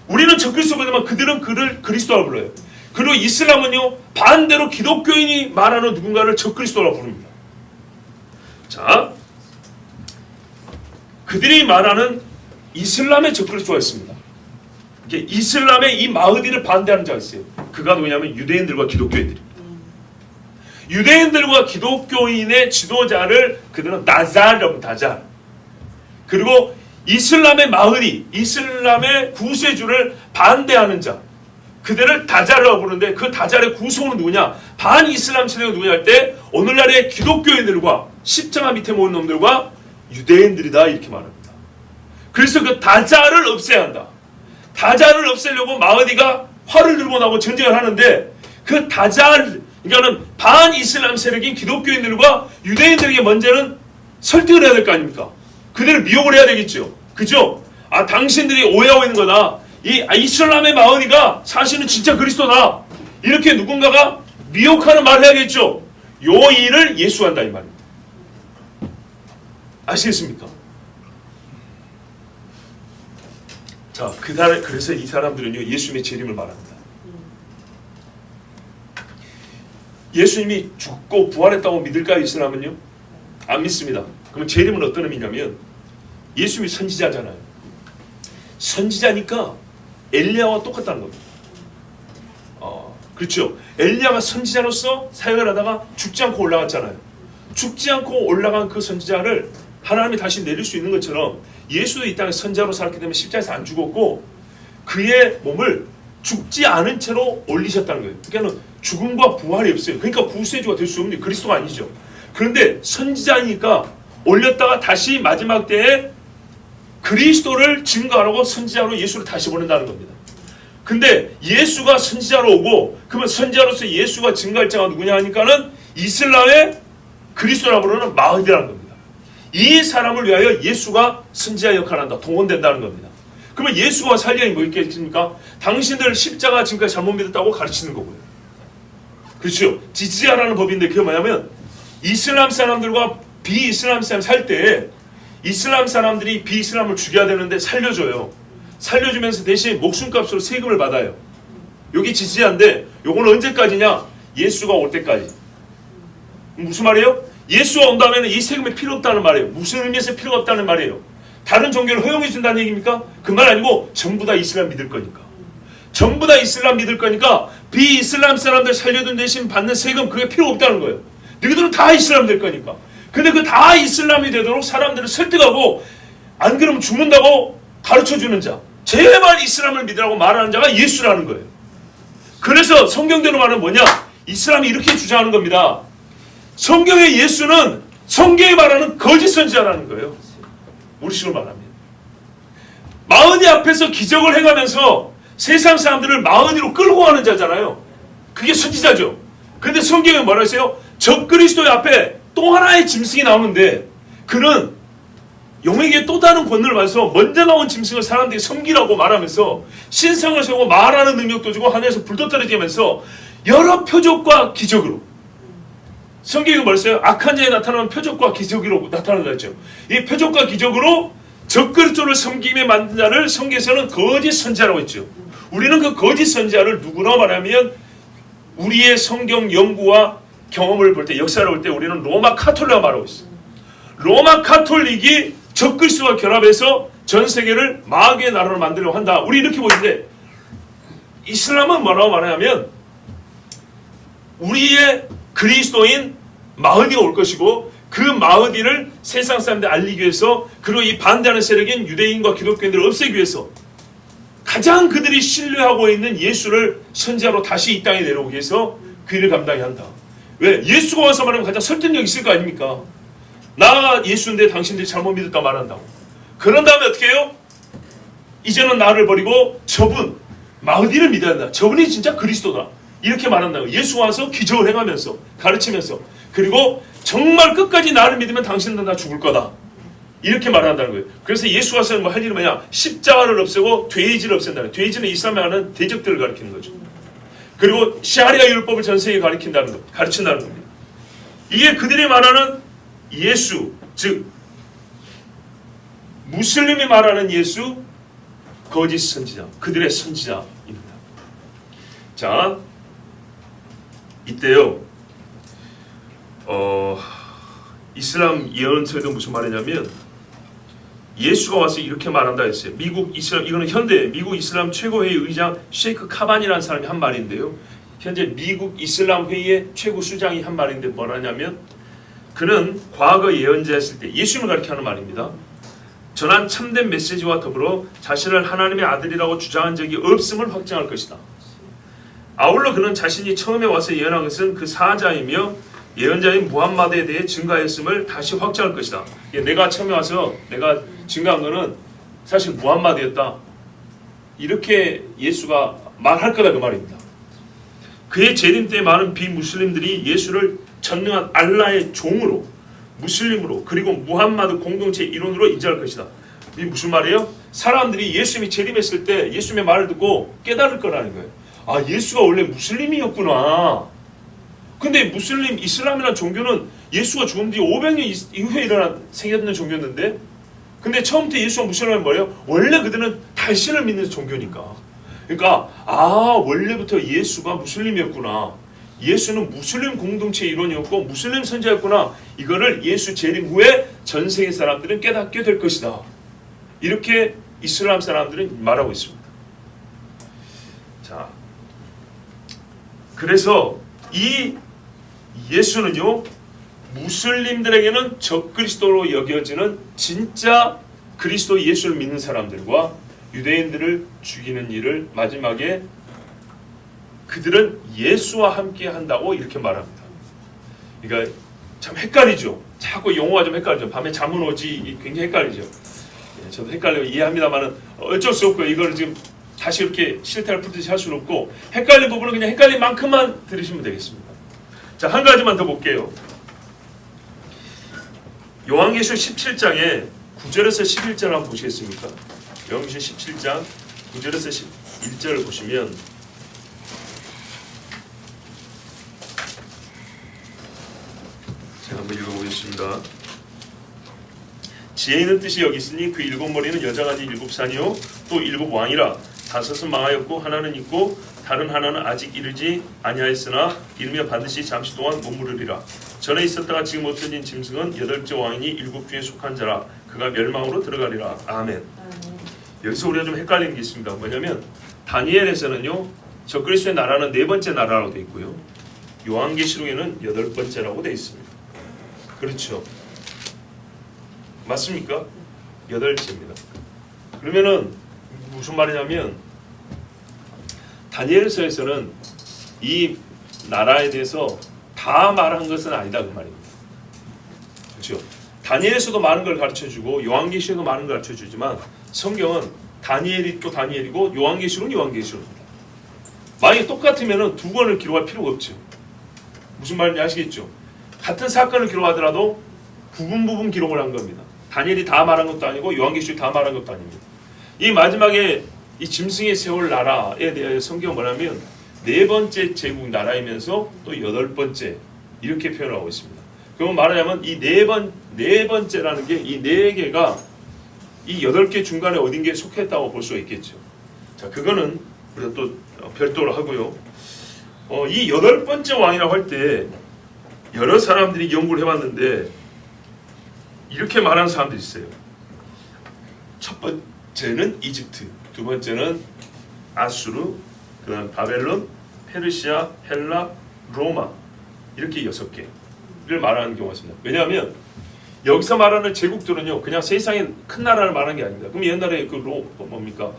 우리는 적그리스도 보지만 그들은 그를 그리스도라고 불러요. 그리고 이슬람은요 반대로 기독교인이 말하는 누군가를 적그리스도라고 부릅니다. 자, 그들이 말하는 이슬람의 적그리스도가 있습니다. 이슬람의 이 마흐디를 반대하는 자가 있어요. 그가 누구냐면 유대인들과 기독교인들입니다. 유대인들과 기독교인의 지도자를 그들은 다잘 그리고 이슬람의 마흐디, 이슬람의 구세주를 반대하는 자, 그들을 다잘이라고 부르는데 그 다잘의 구성은 누구냐? 반이슬람 세력은 누구냐 할 때 오늘날의 기독교인들과 십자가 밑에 모은 놈들과 유대인들이다 이렇게 말합니다. 그래서 그 다잘을 없애야 한다. 다잘을 없애려고 마흐디가 활을 들고 나오고 전쟁을 하는데 그 다잘, 그러니까는 반이슬람 세력인 기독교인들과 유대인들에게 먼저는 설득을 해야 될 거 아닙니까? 그들을 미혹을 해야 되겠죠. 그죠? 당신들이 오해하고 있는 거다. 이 이슬람의 마흐디가 사실은 진짜 그리스도다. 이렇게 누군가가 미혹하는 말을 해야겠죠. 요 일을 예수가 한다 이 말입니다. 아시겠습니까? 자, 그래서 이 사람들은요 예수님의 재림을 말합니다. 예수님이 죽고 부활했다고 믿을까요? 이슬람은요? 안 믿습니다. 그럼 재림은 어떤 의미냐면 예수님이 선지자잖아요. 선지자니까 엘리야와 똑같다는 겁니다. 그렇죠. 엘리야가 선지자로서 사역을 하다가 죽지 않고 올라갔잖아요. 죽지 않고 올라간 그 선지자를 하나님이 다시 내릴 수 있는 것처럼 예수도 이 땅에 선지자로 살았기 때문에 십자가에서 안 죽었고 그의 몸을 죽지 않은 채로 올리셨다는 거예요. 그러니까 죽음과 부활이 없어요. 그러니까 구세주가 될 수 없는 그리스도가 아니죠. 그런데 선지자니까 올렸다가 다시 마지막 때에 그리스도를 증거하라고 선지자로 예수를 다시 보낸다는 겁니다. 근데 예수가 선지자로 오고, 그러면 선지자로서 예수가 증거할 자가 누구냐 하니까는 이슬람의 그리스도라고 부르는 마흐디라는 겁니다. 이 사람을 위하여 예수가 선지자 역할을 한다, 동원된다는 겁니다. 그러면 예수가 살려인 뭐 있겠습니까? 당신들 십자가 지금까지 잘못 믿었다고 가르치는 거고요. 그렇죠? 지지아라는 법인데 그게 뭐냐면, 이슬람 사람들과 비이슬람 사람 살 때 이슬람 사람들이 비이슬람을 죽여야 되는데 살려줘요. 살려주면서 대신 목숨값으로 세금을 받아요. 여기 지지아인데 요거는 언제까지냐? 예수가 올 때까지. 무슨 말이에요? 예수가 온 다음에는 이 세금이 필요 없다는 말이에요. 무슨 의미에서 필요가 없다는 말이에요? 다른 종교를 허용해 준다는 얘기입니까? 그 말 아니고 전부 다 이슬람 믿을 거니까. 전부 다 이슬람 믿을 거니까 비이슬람 사람들 살려준 대신 받는 세금 그게 필요 없다는 거예요. 너희들은 다 이슬람 될 거니까. 근데 그 다 이슬람이 되도록 사람들을 설득하고 안 그러면 죽는다고 가르쳐주는 자, 제발 이슬람을 믿으라고 말하는 자가 예수라는 거예요. 그래서 성경대로 말하면 뭐냐? 이슬람이 이렇게 주장하는 겁니다. 성경의 예수는 성경이 말하는 거짓 선지자라는 거예요. 우리식으로 말하면 마흔이 앞에서 기적을 행하면서 세상 사람들을 마흔이로 끌고 가는 자잖아요. 그게 선지자죠. 근데 성경에 뭐라 했어요? 적그리스도의 앞에 또 하나의 짐승이 나오는데 그는 용에게 또 다른 권능을 받아서 먼저 나온 짐승을 사람들이 섬기라고 말하면서 신상을 세우고 말하는 능력도 주고 하늘에서 불도 떨어지면서 여러 표적과 기적으로, 성경이 뭐랬어요? 악한 자에 나타나는 표적과 기적으로 나타난다 했죠. 이 표적과 기적으로 적그리스도를 섬김에 만든 자를 성경에서는 거짓 선지자라고 했죠. 우리는 그 거짓 선지자를 누구나 말하면 우리의 성경 연구와 경험을 볼 때, 역사를 볼 때 우리는 로마 카톨릭이라고 말하고 있어요. 로마 카톨릭이 적그리스도와 결합해서 전 세계를 마귀의 나라로 만들려고 한다. 우리 이렇게 보이는데 이슬람은 뭐라고 말하냐면 우리의 그리스도인 마흐디가 올 것이고 그 마흐디를 세상 사람들에 알리기 위해서, 그리고 이 반대하는 세력인 유대인과 기독교인들을 없애기 위해서 가장 그들이 신뢰하고 있는 예수를 선지자로 다시 이 땅에 내려오기 위해서 그 일을 감당해야 한다. 왜? 예수가 와서 말하면 가장 설득력 있을 거 아닙니까? 나가 예수인데 당신들이 잘못 믿을까 말한다고. 그런 다음에 어떻게 해요? 이제는 나를 버리고 저분 마흐디를 믿어야 한다. 저분이 진짜 그리스도다. 이렇게 말한다고. 예수가 와서 기적을 행하면서 가르치면서, 그리고 정말 끝까지 나를 믿으면 당신은 다 죽을 거다. 이렇게 말한다는 거예요. 그래서 예수가 와서 뭐 할 일은 뭐냐? 십자가를 없애고 돼지를 없앤다는 거예요. 돼지는 이슬람에 하는 대적들을 가리키는 거죠. 그리고 샤리아 율법을 전 세계에 가르친다는 겁니다. 이게 그들이 말하는 예수, 즉 무슬림이 말하는 예수, 거짓 선지자, 그들의 선지자입니다. 자, 이때요 이슬람 예언서에도 무슨 말이냐면 예수가 와서 이렇게 말한다 했어요. 미국 이슬람, 이거는 현대 미국 이슬람 최고회의 의장 셰이크 카반이라는 사람이 한 말인데요. 현재 미국 이슬람 회의의 최고 수장이 한 말인데 뭐라냐면, 그는 과거 예언자였을 때 예수님을 가리키는 말입니다. 전한 참된 메시지와 더불어 자신을 하나님의 아들이라고 주장한 적이 없음을 확증할 것이다. 아울러 그는 자신이 처음에 와서 예언한 것은 그 사자이며 예언자인 무함마드에 대해 증가했음을 다시 확증할 것이다. 내가 처음에 와서 내가 증가한 것은 사실 무함마드였다. 이렇게 예수가 말할 거다 그 말입니다. 그의 재림 때 많은 비무슬림들이 예수를 전능한 알라의 종으로, 무슬림으로, 그리고 무함마드 공동체 일원으로 인정할 것이다. 이게 무슨 말이에요? 사람들이 예수님이 재림했을 때 예수님의 말을 듣고 깨달을 거라는 거예요. 아, 예수가 원래 무슬림이었구나. 근데 무슬림, 이슬람이라는 종교는 예수가 죽은 뒤 500년 이후에 생겼는 종교였는데, 근데 처음부터 예수가 무슬림은 뭐예요? 원래 그들은 달신을 믿는 종교니까. 그러니까 원래부터 예수가 무슬림이었구나. 예수는 무슬림 공동체 일원이었고 무슬림 선지자였구나. 이거를 예수 재림 후에 전 세계 사람들은 깨닫게 될 것이다. 이렇게 이슬람 사람들은 말하고 있습니다. 자, 그래서 이 예수는요, 무슬림들에게는 적그리스도로 여겨지는 진짜 그리스도 예수를 믿는 사람들과 유대인들을 죽이는 일을 마지막에 그들은 예수와 함께 한다고 이렇게 말합니다. 그러니까 참 헷갈리죠. 자꾸 용어가 좀 헷갈리죠. 밤에 잠은 오지 굉장히 헷갈리죠. 저도 헷갈려 이해합니다만은 어쩔 수 없고 이걸 지금 다시 이렇게 실타를 풀듯이 할 수는 없고 헷갈린 부분은 그냥 헷갈린 만큼만 들으시면 되겠습니다. 자, 한 가지만 더 볼게요. 요한계시록 17장에 9절에서 11절 한번 보시겠습니까? 요한계시록 17장 9절에서 11절을 보시면 제가 한번 읽어보겠습니다. 지혜 있는 뜻이 여기 있으니 그 일곱 머리는 여자가 아닌 일곱 산이요 또 일곱 왕이라 다섯은 망하였고 하나는 있고 다른 하나는 아직 이르지 아니하였으나 이르면 반드시 잠시 동안 머무르리라. 전에 있었다가 지금 없어진 짐승은 여덟째 왕이니 일곱 중에 속한 자라. 그가 멸망으로 들어가리라. 아멘. 여기서 우리가 좀 헷갈리는 게 있습니다. 뭐냐면 다니엘에서는요 적그리스도의 나라는 네 번째 나라라고 되어 있고요 요한계시록에는 여덟 번째라고 되어 있습니다. 그렇죠? 맞습니까? 여덟째입니다. 그러면은 무슨 말이냐면 다니엘서에서는 이 나라에 대해서 다 말한 것은 아니다 그 말입니다. 그렇죠? 다니엘에서도 많은 걸 가르쳐주고 요한계시록도 많은 걸 가르쳐주지만 성경은 다니엘이 또 다니엘이고 요한계시록은 요한계시록입니다. 만약에 똑같으면 두 권을 기록할 필요가 없죠. 무슨 말인지 아시겠죠? 같은 사건을 기록하더라도 부분 기록을 한 겁니다. 다니엘이 다 말한 것도 아니고 요한계시록이 다 말한 것도 아닙니다. 이 마지막에 이 짐승이 세울 나라에 대해 성경은 뭐냐면 네 번째 제국 나라이면서 또 여덟 번째 이렇게 표현하고 있습니다. 그러면 말하자면 이 네 번째라는 게 이 네 개가 이 여덟 개 중간에 어딘가에 속했다고 볼 수가 있겠죠. 자, 그거는 우리가 또 별도로 하고요. 이 여덟 번째 왕이라고 할 때 여러 사람들이 연구를 해봤는데 이렇게 말하는 사람들이 있어요. 첫 번째는 이집트, 두 번째는 아수르, 그다음 바벨론, 페르시아, 헬라, 로마 이렇게 6개를 말하는 경우가 있습니다. 왜냐하면 여기서 말하는 제국들은요 그냥 세상의 큰 나라를 말하는 게 아닙니다. 그럼 옛날에 그 뭡니까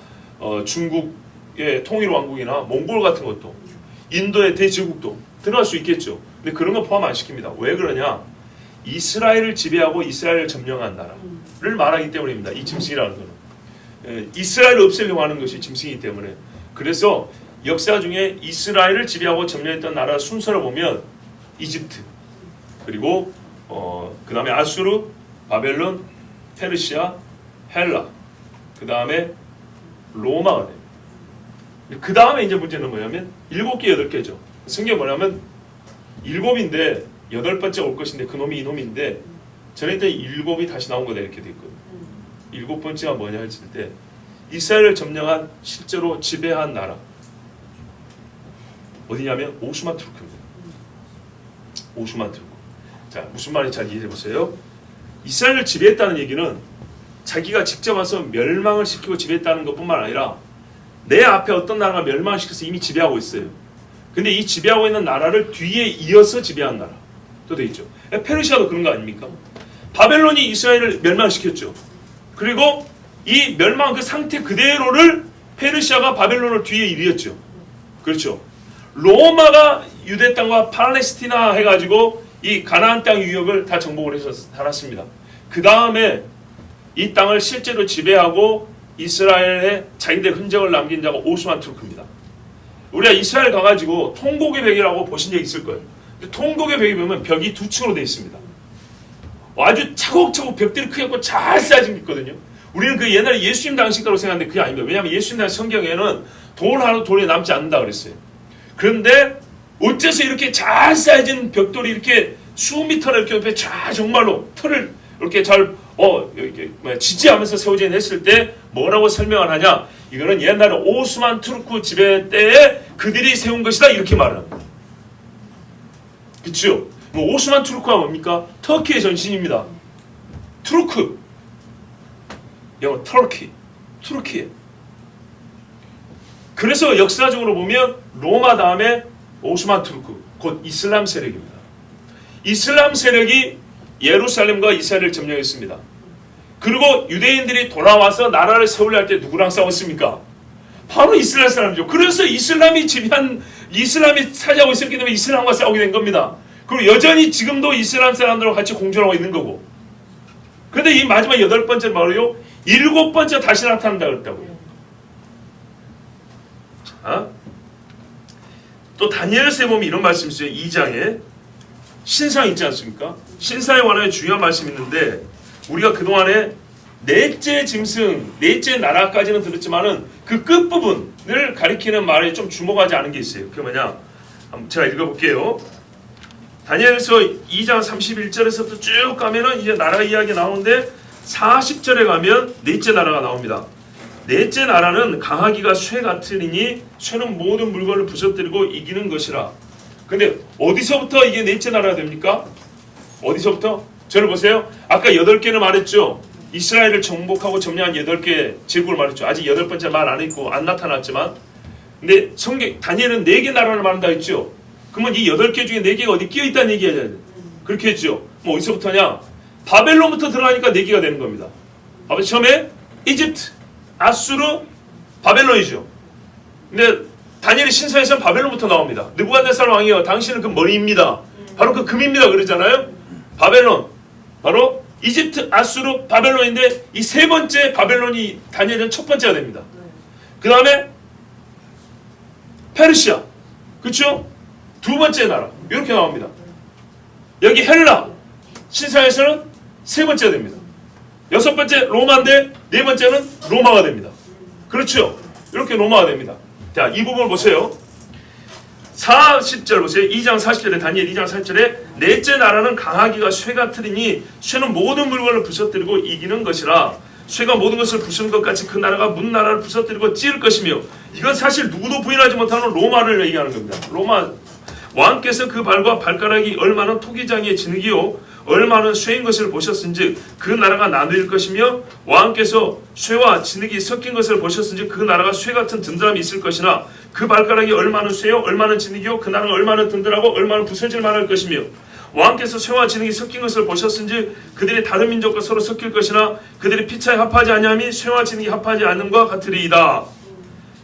중국의 통일 왕국이나 몽골 같은 것도 인도의 대제국도 들어갈 수 있겠죠. 근데 그런 거 포함 안 시킵니다. 왜 그러냐? 이스라엘을 지배하고 이스라엘을 점령한 나라를 말하기 때문입니다. 이 짐승이라는 거는 이스라엘을 없애려고 하는 것이 짐승이기 때문에. 그래서 역사 중에 이스라엘을 지배하고 점령했던 나라 순서를 보면 이집트 그리고 그 다음에 아수르, 바벨론, 페르시아, 헬라 그 다음에 로마가 됩니다. 그 다음에 이제 문제는 뭐냐면 7개, 8개죠. 성경 뭐냐면 7인데 8번째 올 것인데 그놈이 이놈인데 전에 있던 7이 다시 나온 거다 이렇게 돼 있거든요. 7번째가 뭐냐 했을 때 이스라엘을 점령한 실제로 지배한 나라 어디냐면 오스만 투르크입니다. 오스만 투르크. 자, 무슨 말인지 잘 이해해 보세요. 이스라엘을 지배했다는 얘기는 자기가 직접 와서 멸망을 시키고 지배했다는 것뿐만 아니라 내 앞에 어떤 나라가 멸망을 시켜서 이미 지배하고 있어요. 근데 이 지배하고 있는 나라를 뒤에 이어서 지배한 나라 또 돼 있죠. 페르시아도 그런 거 아닙니까? 바벨론이 이스라엘을 멸망시켰죠. 그리고 이 멸망 그 상태 그대로를 페르시아가 바벨론을 뒤에 이었죠. 그렇죠. 로마가 유대 땅과 팔레스티나 해가지고 이 가나안 땅 유역을 다 정복을 해서 살았습니다. 그 다음에 이 땅을 실제로 지배하고 이스라엘에 자기들 흔적을 남긴 자가 오스만 투르크입니다. 우리가 이스라엘 가가지고 통곡의 벽이라고 보신 적 있을 거예요. 통곡의 벽에 보면 벽이 2층으로 되어 있습니다. 아주 차곡차곡 벽들이 크고 잘 쌓여진 게 있거든요. 우리는 그 옛날에 예수님 당시 거라고 생각하는데 그게 아닙니다. 왜냐하면 예수님 당시 성경에는 돌 하나도 돌에 남지 않는다 그랬어요. 그런데 어째서 이렇게 잘 쌓여진 벽돌이 이렇게 수미터를 이렇게 옆에 쫙 정말로 털을 이렇게 잘 지지하면서 세워진 했을 때 뭐라고 설명을 하냐? 이거는 옛날에 오스만 투르크 지배 때에 그들이 세운 것이다 이렇게 말합니다. 그렇죠? 뭐 오스만 투르크가 뭡니까? 터키의 전신입니다. 투르크 영어 터키 투르키. 그래서 역사적으로 보면 로마 다음에 오스만 투르크 곧 이슬람 세력입니다. 이슬람 세력이 예루살렘과 이스라엘을 점령했습니다. 그리고 유대인들이 돌아와서 나라를 세우려 할 때 누구랑 싸웠습니까? 바로 이스라엘 사람이죠. 그래서 이슬람이 차지하고 있었기 때문에 이슬람과 싸우게 된 겁니다. 그리고 여전히 지금도 이슬람 사람들과 같이 공존하고 있는 거고. 그런데 이 마지막 여덟 번째 말이요, 일곱 번째 다시 나타난다 그랬다고요. 자, 또 다니엘서에 보면 이런 말씀이 있어요. 2장에 신상 있지 않습니까? 신상에 관한 중요한 말씀이 있는데, 우리가 그동안에 넷째 짐승, 넷째 나라까지는 들었지만은 그 끝부분을 가리키는 말에 좀 주목하지 않은 게 있어요. 그게 뭐냐? 제가 읽어볼게요. 다니엘서 2장 31절에서부터 쭉 가면은 이제 나라 이야기 나오는데 40절에 가면 넷째 나라가 나옵니다. 넷째 나라는 강하기가 쇠 같으니 쇠는 모든 물건을 부서뜨리고 이기는 것이라. 근데 어디서부터 이게 넷째 나라가 됩니까? 어디서부터? 저를 보세요. 아까 8개는 말했죠. 이스라엘을 정복하고 점령한 8개 제국을 말했죠. 아직 8번째 말 안 했고 안 나타났지만, 근데 성경 다니엘은 4개 나라를 말한다 했죠. 그러면 이 8개 중에 4개가 어디 끼어 있다는 얘기야. 그렇게 했죠. 뭐 어디서부터냐? 바벨론부터 들어가니까 4개가 되는 겁니다. 처음에 이집트, 아수르, 바벨론이죠. 근데 다니엘의 신서에서는 바벨론부터 나옵니다. 느부갓네살 왕이요, 당신은 그 머리입니다. 바로 그 금입니다. 그러잖아요. 바벨론, 바로 이집트, 아수르, 바벨론인데 이 세 번째 바벨론이 다니엘은 첫 번째가 됩니다. 그 다음에 페르시아, 그렇죠? 두 번째 나라 이렇게 나옵니다. 여기 헬라 신사에서는 세 번째가 됩니다. 여섯 번째 로마인데 네 번째는 로마가 됩니다. 그렇죠? 이렇게 로마가 됩니다. 자, 이 부분을 보세요. 40절 보세요. 2장 40절에 다니엘 2장 40절에 넷째 나라는 강하기가 쇠 같으리니 쇠는 모든 물건을 부서뜨리고 이기는 것이라. 쇠가 모든 것을 부수는 것 같이 그 나라가 문 나라를 부서뜨리고 찌를 것이며, 이건 사실 누구도 부인하지 못하는 로마를 얘기하는 겁니다. 로마 왕께서 그 발과 발가락이 얼마나 토기장의 진흙이요 얼마나 쇠인 것을 보셨은지 그 나라가 나누일 것이며, 왕께서 쇠와 진흙이 섞인 것을 보셨은지 그 나라가 쇠 같은 든든함이 있을 것이나 그 발가락이 얼마나 쇠요 얼마나 진흙이요 그 나라가 얼마나 든든하고 얼마나 부서질 만할 것이며, 왕께서 쇠와 진흙이 섞인 것을 보셨은지 그들이 다른 민족과 서로 섞일 것이나 그들이 피차에 합하지 아니함이 쇠와 진흙이 합하지 않음과 같으리이다.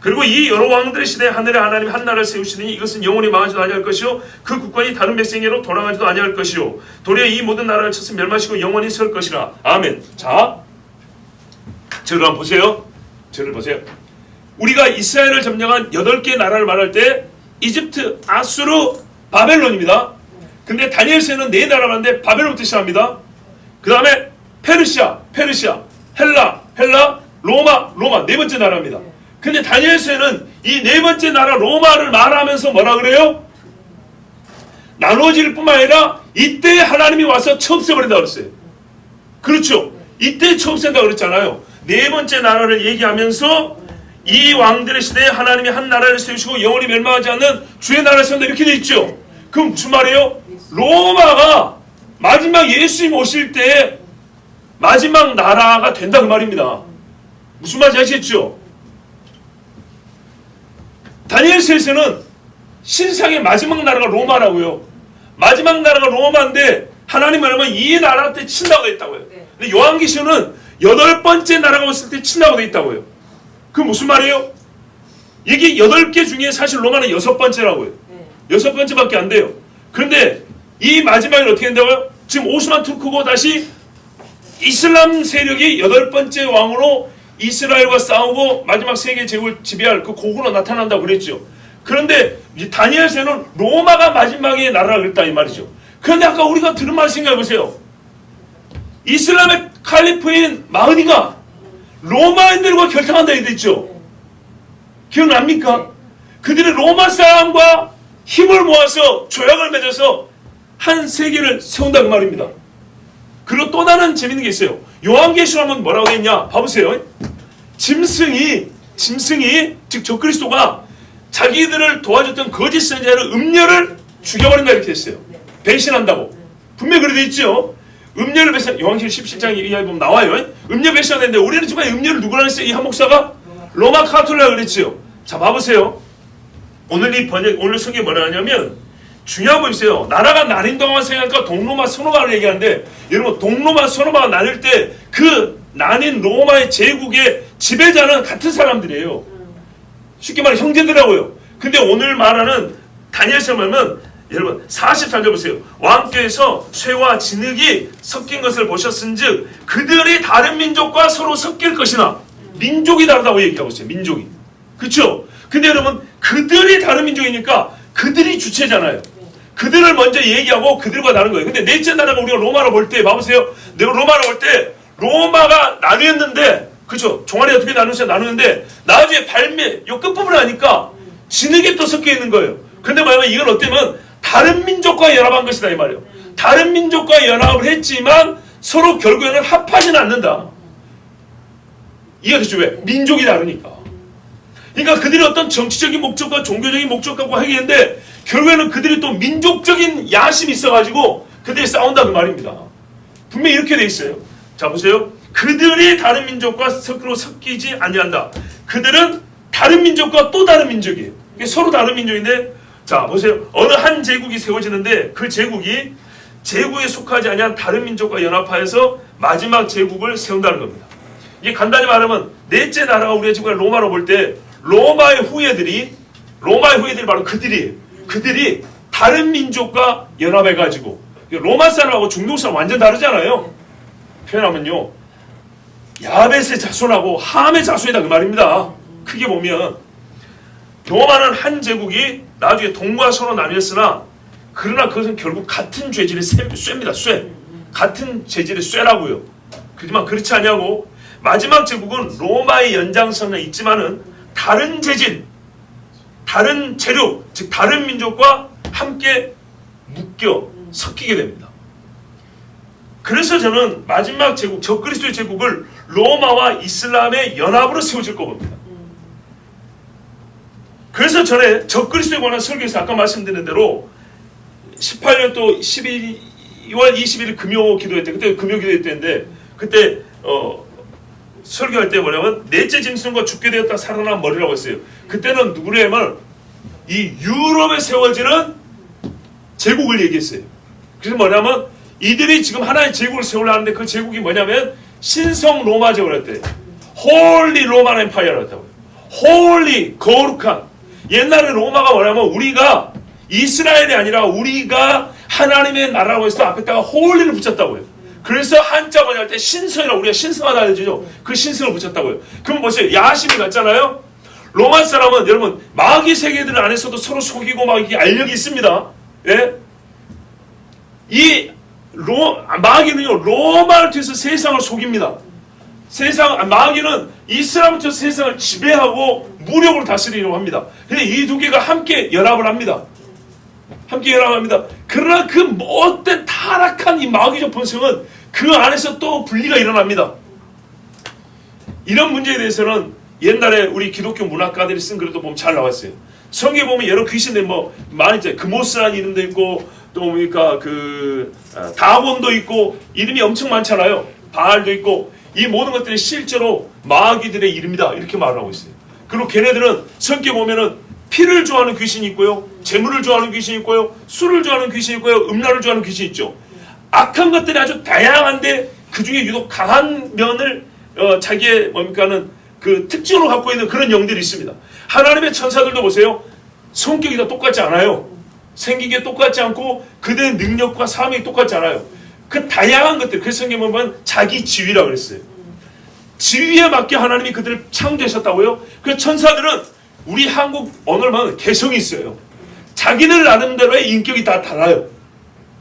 그리고 이 여러 왕들의 시대에 하늘의 하나님 한 나라를 세우시니 이것은 영원히 망하지도 아니할 것이요 그 국권이 다른 백성에게로 돌아가지도 아니할 것이요 도리어 이 모든 나라를 쳐서 멸망시키고 영원히 설 것이라. 아멘. 자, 저를 한번 보세요. 저를 보세요. 우리가 이스라엘을 점령한 8개 나라를 말할 때 이집트, 아수르, 바벨론입니다. 근데 다니엘서에는 4나라 말하는데 바벨론부터 시작합니다. 그 다음에 페르시아, 헬라, 로마, 네 번째 나라입니다. 근데 다니엘서에는 이 네 번째 나라 로마를 말하면서 뭐라 그래요? 나눠질 뿐만 아니라 이때 하나님이 와서 처음세버린다고 그랬어요. 그렇죠? 이때 처음센다고 그랬잖아요. 네 번째 나라를 얘기하면서 이 왕들의 시대에 하나님이 한 나라를 세우시고 영원히 멸망하지 않는 주의 나라를 세운다 이렇게 돼 있죠. 그럼 무슨 말이에요? 로마가 마지막 예수님 오실 때 마지막 나라가 된다 그 말입니다. 무슨 말인지 아시겠죠? 다니엘서에서는 신상의 마지막 나라가 로마라고요. 마지막 나라가 로마인데 하나님은 얼마 이 나라 때 친다고 했다고요. 근데 요한계시록은 8번째 나라가 왔을 때 친다고 돼 있다고요. 그 무슨 말이에요? 이게 8개 중에 사실 로마는 6번째라고요. 6번째밖에 안 돼요. 그런데 이 마지막에 어떻게 된다고요? 지금 오스만 투르크고 다시 이슬람 세력이 8번째 왕으로 이스라엘과 싸우고 마지막 세계 제국을 지배할 그 고구로 나타난다고 그랬죠. 그런데 다니엘서는 로마가 마지막에 나라라 그랬다 이 말이죠. 그런데 아까 우리가 들은 말 생각해보세요. 이슬람의 칼리프인 마흐디가 로마인들과 결탁한다 이렇게 있죠. 기억납니까? 그들이 로마 사람과 힘을 모아서 조약을 맺어서 한 세계를 세운다 그 말입니다. 그리고 또 다른 재밌는 게 있어요. 요한계시록 하면 뭐라고 했냐? 봐보세요. 짐승이 즉 적그리스도가 자기들을 도와줬던 거짓 선지자를 음녀를 죽여버린다 이렇게 했어요. 배신한다고. 분명히 그렇게 돼 있죠. 음녀를 배신, 요한계시록 17장 이야기 보면 나와요. 음녀 배신하는데 우리는 지금 음녀를 누구라 했어요? 이 한 목사가 로마 카톨릭이라고 그랬죠. 자, 봐보세요. 오늘 성경이 뭐라 하냐면 중요한 거 있어요. 나라가 나뉜 동안 생각하니까 동로마 서로마를 얘기하는데, 여러분 동로마 서로마가 나뉠 때 그 나뉜 로마의 제국의 지배자는 같은 사람들이에요. 쉽게 말해 형제들하고요. 근데 오늘 말하는 다니엘서 보면 여러분 43절 보세요. 왕께서 쇠와 진흙이 섞인 것을 보셨은즉 그들이 다른 민족과 서로 섞일 것이나 민족이 다르다고 얘기하고 있어요. 민족이. 그렇죠? 근데 여러분 그들이 다른 민족이니까 그들이 주체잖아요. 그들을 먼저 얘기하고 그들과 다른 거예요. 근데 넷째 나라가 우리가 로마로 볼 때 봐보세요. 내가 로마로 볼 때 로마가 나뉘었는데 그렇죠? 종아리 어떻게 나누는데 나중에 발매 요 끝부분을 하니까 진흙에 또 섞여 있는 거예요. 근데 뭐냐면 이건 어때면 다른 민족과 연합한 것이다 이 말이에요. 다른 민족과 연합을 했지만 서로 결국에는 합하지는 않는다. 이해가 되죠? 왜? 민족이 다르니까. 그러니까 그들이 어떤 정치적인 목적과 종교적인 목적 갖고 하겠는데 결국에는 그들이 또 민족적인 야심이 있어가지고 그들이 싸운다 그 말입니다. 분명히 이렇게 돼 있어요. 자 보세요. 그들이 다른 민족과 서로 섞이지 아니한다. 그들은 다른 민족과 또 다른 민족이에요. 서로 다른 민족인데 자 보세요. 어느 한 제국이 세워지는데 그 제국이 제국에 속하지 아니한 다른 민족과 연합하여서 마지막 제국을 세운다는 겁니다. 이게 간단히 말하면 넷째 나라가 우리가 지금 로마로 볼 때 로마의 후예들이 바로 그들이에요. 그들이 다른 민족과 연합해가지고 로마 사람하고 중동 사람 완전 다르잖아요. 표현하면요. 야벳의 자손하고 함의 자손이다 그 말입니다. 크게 보면 로마는 한 제국이 나중에 동과 서로 나뉘었으나 그러나 그것은 결국 같은 죄질의 쇠입니다. 쇠. 같은 재질의 쇠라고요. 그렇지만 그렇지 않냐고 마지막 제국은 로마의 연장선에 있지만은 다른 재질, 다른 재료, 즉 다른 민족과 함께 묶여 섞이게 됩니다. 그래서 저는 마지막 제국, 적그리스도의 제국을 로마와 이슬람의 연합으로 세워질 겁니다. 그래서 전에 적그리스도에 관한 설교에서 아까 말씀드린 대로 18년도 12월 21일 금요 기도했대. 그때 금요 기도했대는데 그때 설교할 때 뭐냐면 넷째 짐승과 죽게 되었다 살아난 머리라고 했어요. 그때는 누구냐면 이 유럽에 세워지는 제국을 얘기했어요. 그래서 뭐냐면 이들이 지금 하나의 제국을 세우려 하는데 그 제국이 뭐냐면 신성 로마 제국을 했대. 홀리 로만 엠파이어라고 했다고요. 홀리 거룩한. 옛날에 로마가 뭐냐면 우리가 이스라엘이 아니라 우리가 하나님의 나라라고 해서 앞에다가 홀리를 붙였다고요. 그래서 한자 번역할 때 신성이라고 우리가 신성하다 해주죠. 그 신성을 붙였다고요. 그럼 보세요. 야심이 같잖아요. 로마 사람은 여러분 마귀 세계들 안에서도 서로 속이고 막 이게 알력이 있습니다. 예? 마귀는요 로마를 통해서 세상을 속입니다. 마귀는 이슬람을 통해서 세상을 지배하고 무력으로 다스리려고 합니다. 근데 이 두 개가 함께 연합을 합니다. 그러나 그 못된 타락한 이 마귀적 본성은 그 안에서 또 분리가 일어납니다. 이런 문제에 대해서는 옛날에 우리 기독교 문학가들이 쓴 글도 보면 잘 나왔어요. 성경에 보면 여러 귀신들 많이 있잖아요. 그모스라는 이름도 있고 또 뭡니까 다곤도 있고 이름이 엄청 많잖아요. 바알도 있고 이 모든 것들이 실제로 마귀들의 이름이다 이렇게 말을 하고 있어요. 그리고 걔네들은 성경에 보면은 피를 좋아하는 귀신이 있고요. 재물을 좋아하는 귀신이 있고요. 술을 좋아하는 귀신이 있고요. 음란을 좋아하는 귀신이 있죠. 악한 것들이 아주 다양한데 그 중에 유독 강한 면을 자기의 그 특징으로 갖고 있는 그런 영들이 있습니다. 하나님의 천사들도 보세요. 성격이 다 똑같지 않아요. 생긴 게 똑같지 않고 그들의 능력과 삶이 똑같지 않아요. 그 다양한 것들, 그래서 성경에 보면 자기 지위라고 그랬어요. 지위에 맞게 하나님이 그들을 창조하셨다고요. 그 천사들은 우리 한국 언어를 보면 개성이 있어요. 자기들 나름대로의 인격이 다 달라요.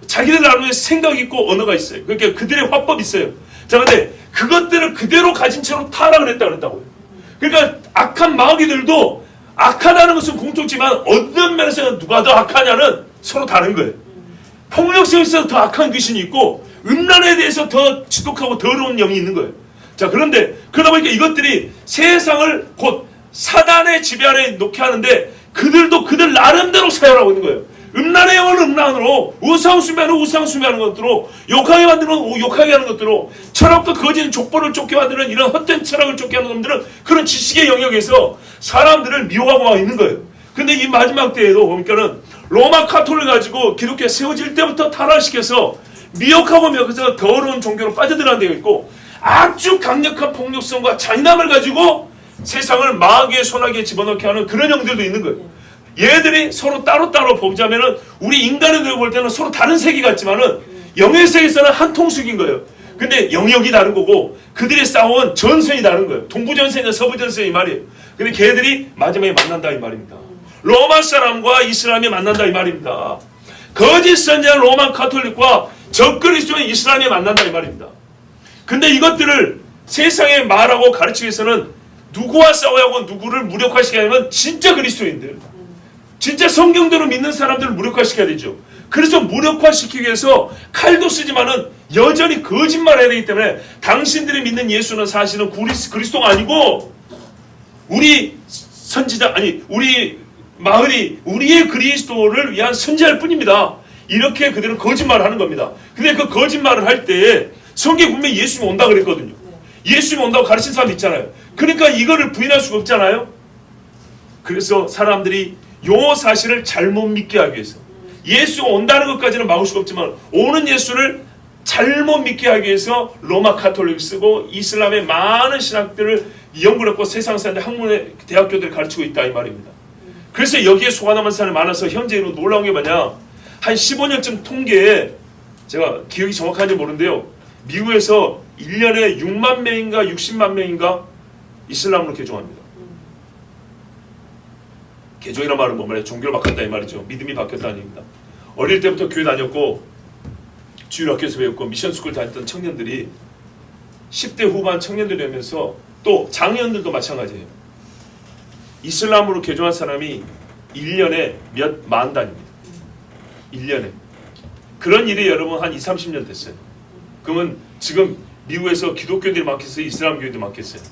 자기들 나름대로의 생각이 있고 언어가 있어요. 그러니까 그들의 화법이 있어요. 자, 근데 그것들을 그대로 가진 채로 타락을 했다고 그랬다고요. 그러니까 악한 마귀들도 악하다는 것은 공통지만 어떤 면에서 누가 더 악하냐는 서로 다른 거예요. 폭력성에 있어서 더 악한 귀신이 있고 음란에 대해서 더 지독하고 더러운 영이 있는 거예요. 자, 그런데 그러다 보니까 이것들이 세상을 곧 사단의 지배 아래 놓게 하는데 그들도 그들 나름대로 사용하고 있는 거예요. 음란의 영은 음란으로, 우상숭배하는 우상숭배하는 것들로, 욕하게 만드는 욕하게 하는 것들로, 철학도 거짓 족보를 쫓게 만드는 이런 헛된 철학을 쫓게 하는 놈들은 그런 지식의 영역에서 사람들을 미워하고 막 있는 거예요. 근데 이 마지막 때에도 보니까는 로마 카톨릭 가지고 기독교가 세워질 때부터 타락시켜서 미혹하고 그래서 더러운 종교로 빠져들어간 데가 있고 아주 강력한 폭력성과 잔인함을 가지고 세상을 마귀의 손아귀에 집어넣게 하는 그런 영들도 있는 거예요. 얘들이 서로 따로따로 보자면은 우리 인간으로 볼 때는 서로 다른 세계 같지만은 영의 세계에서는 한 통속인 거예요. 근데 영역이 다른 거고 그들이 싸운 전선이 다른 거예요. 동부전선이나 서부전선이 말이에요. 근데 걔들이 마지막에 만난다 이 말입니다. 로마 사람과 이슬람이 만난다 이 말입니다. 거짓 선지자 로마 카톨릭과 적그리스도인 이슬람이 만난다 이 말입니다. 근데 이것들을 세상에 말하고 가르치기 위해서는 누구와 싸워야 하고 누구를 무력화시켜야 하면 진짜 그리스도인들, 진짜 성경대로 믿는 사람들을 무력화시켜야 되죠. 그래서 무력화시키기 위해서 칼도 쓰지만은 여전히 거짓말해야 되기 때문에 당신들이 믿는 예수는 사실은 그리스도가 아니고 우리 선지자 아니 우리 마을이 우리의 그리스도를 위한 선지자일 뿐입니다. 이렇게 그들은 거짓말을 하는 겁니다. 근데 그 거짓말을 할 때 성경에 분명히 예수님이 온다 그랬거든요. 예수님이 온다고 가르친 사람 있잖아요. 그러니까 이거를 부인할 수가 없잖아요. 그래서 사람들이 요 사실을 잘못 믿게 하기 위해서 예수가 온다는 것까지는 막을 수가 없지만 오는 예수를 잘못 믿게 하기 위해서 로마 카톨릭을 쓰고 이슬람의 많은 신학들을 연구를 했고 세상 사람들 학문의 대학교들을 가르치고 있다 이 말입니다. 그래서 여기에 속아남은 사람이 많아서 현재로 놀라운 게 뭐냐, 한 15년쯤 통계에 제가 기억이 정확한지 모르는데요, 미국에서 1년에 6만 명인가 60만 명인가 이슬람으로 개종합니다. 개종이란 말은 뭐 말이에요? 종교를 바꿨다 이 말이죠. 믿음이 바뀌었다는 얘기입니다. 어릴 때부터 교회 다녔고 주일학교에서 배웠고 미션스쿨 다녔던 청년들이 10대 후반 청년들이 되면서 또 장년들도 마찬가지예요. 이슬람으로 개종한 사람이 1년에 몇 만 단입니다. 1년에. 그런 일이 여러분 한 20, 30년 됐어요. 그러면 지금 미국에서 기독교들이 많겠어요? 이슬람교들이 많겠어요?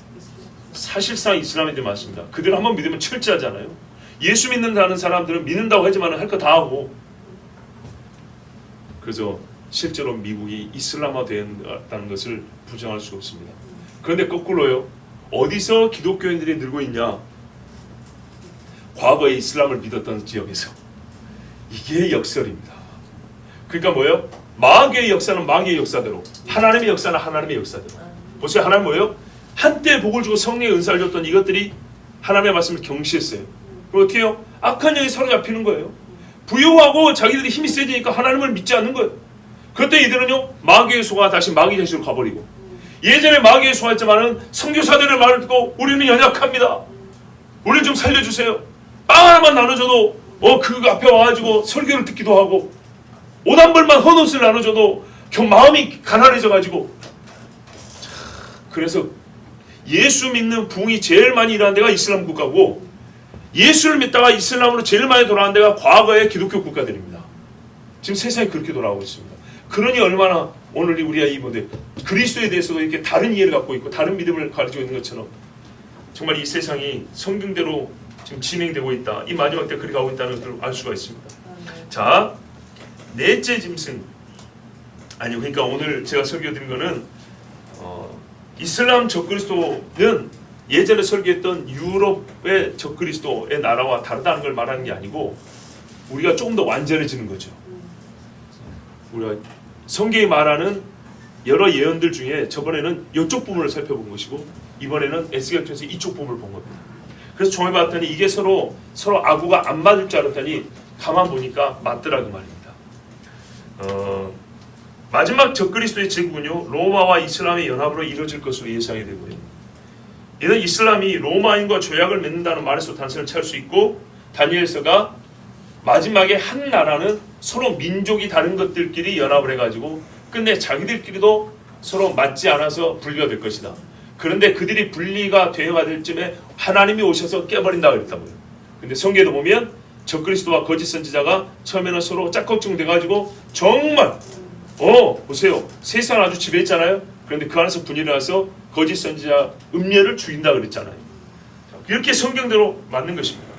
사실상 이슬람인들이 많습니다. 그들은 한번 믿으면 철저하잖아요. 예수 믿는다는 사람들은 믿는다고 하지만 할 거 다 하고. 그래서 실제로 미국이 이슬람화되었다는 것을 부정할 수 없습니다. 그런데 거꾸로요. 어디서 기독교인들이 늘고 있냐? 과거에 이슬람을 믿었던 지역에서. 이게 역설입니다. 그러니까 뭐예요? 마귀의 역사는 마귀의 역사대로, 하나님의 역사는 하나님의 역사대로. 보세요. 하나님 뭐예요? 한때 복을 주고 성령의 은사를 줬던 이것들이 하나님의 말씀을 경시했어요. 그리고 어떻게 해요? 악한 영이 사로잡히는 거예요. 부유하고 자기들이 힘이 세지니까 하나님을 믿지 않는 거예요. 그때 이들은요, 마귀의 소가 다시 마귀 자식으로 가버리고, 예전에 마귀의 소였지만은 선교사들의 말을 듣고 우리는 연약합니다. 우리를 좀 살려주세요. 빵 하나만 나눠줘도 그 앞에 와가지고 설교를 듣기도 하고, 옷 한 벌만 헌옷을 나눠줘도 마음이 가난해져가지고. 그래서 예수 믿는 부흥이 제일 많이 일어난 데가 이슬람 국가고, 예수를 믿다가 이슬람으로 제일 많이 돌아간 데가 과거의 기독교 국가들입니다. 지금 세상이 그렇게 돌아가고 있습니다. 그러니 얼마나 오늘 우리가 이 모델 그리스도에 대해서도 이렇게 다른 이해를 갖고 있고 다른 믿음을 가지고 있는 것처럼 정말 이 세상이 성경대로 지금 진행되고 있다. 이 마지막 때 그렇게 가고 있다는 것을 알 수가 있습니다. 자, 넷째 짐승. 아니요, 그러니까 오늘 제가 설교드린 거는 이슬람 적그리스도는 예전에 설교했던 유럽의 적그리스도의 나라와 다르다는 걸 말하는 게 아니고 우리가 조금 더 완전해지는 거죠. 우리가 성경이 말하는 여러 예언들 중에 저번에는 이쪽 부분을 살펴본 것이고 이번에는 에스겔 통해서 이쪽 부분을 본 겁니다. 그래서 종합해 봤더니 이게 서로 아구가 안 맞을 줄 알았더니 가만 보니까 맞더라 그 말입니다. 마지막 적그리스도의 제국은요, 로마와 이슬람의 연합으로 이루어질 것으로 예상이 되고요. 이는 이슬람이 로마인과 조약을 맺는다는 말에서 단서를 찾을 수 있고, 다니엘서가 마지막에 한 나라는 서로 민족이 다른 것들끼리 연합을 해가지고 끝내 자기들끼리도 서로 맞지 않아서 분리가 될 것이다. 그런데 그들이 분리가 되어야 될 쯤에 하나님이 오셔서 깨버린다 그랬다고요. 근데 성경에도 보면 적그리스도와 거짓 선지자가 처음에는 서로 짝걱정 돼가지고 정말 보세요. 세상을 아주 지배했잖아요. 그런데 그 안에서 분열이 나서 거짓 선지자 음녀를 죽인다 그랬잖아요. 이렇게 성경대로 맞는 것입니다.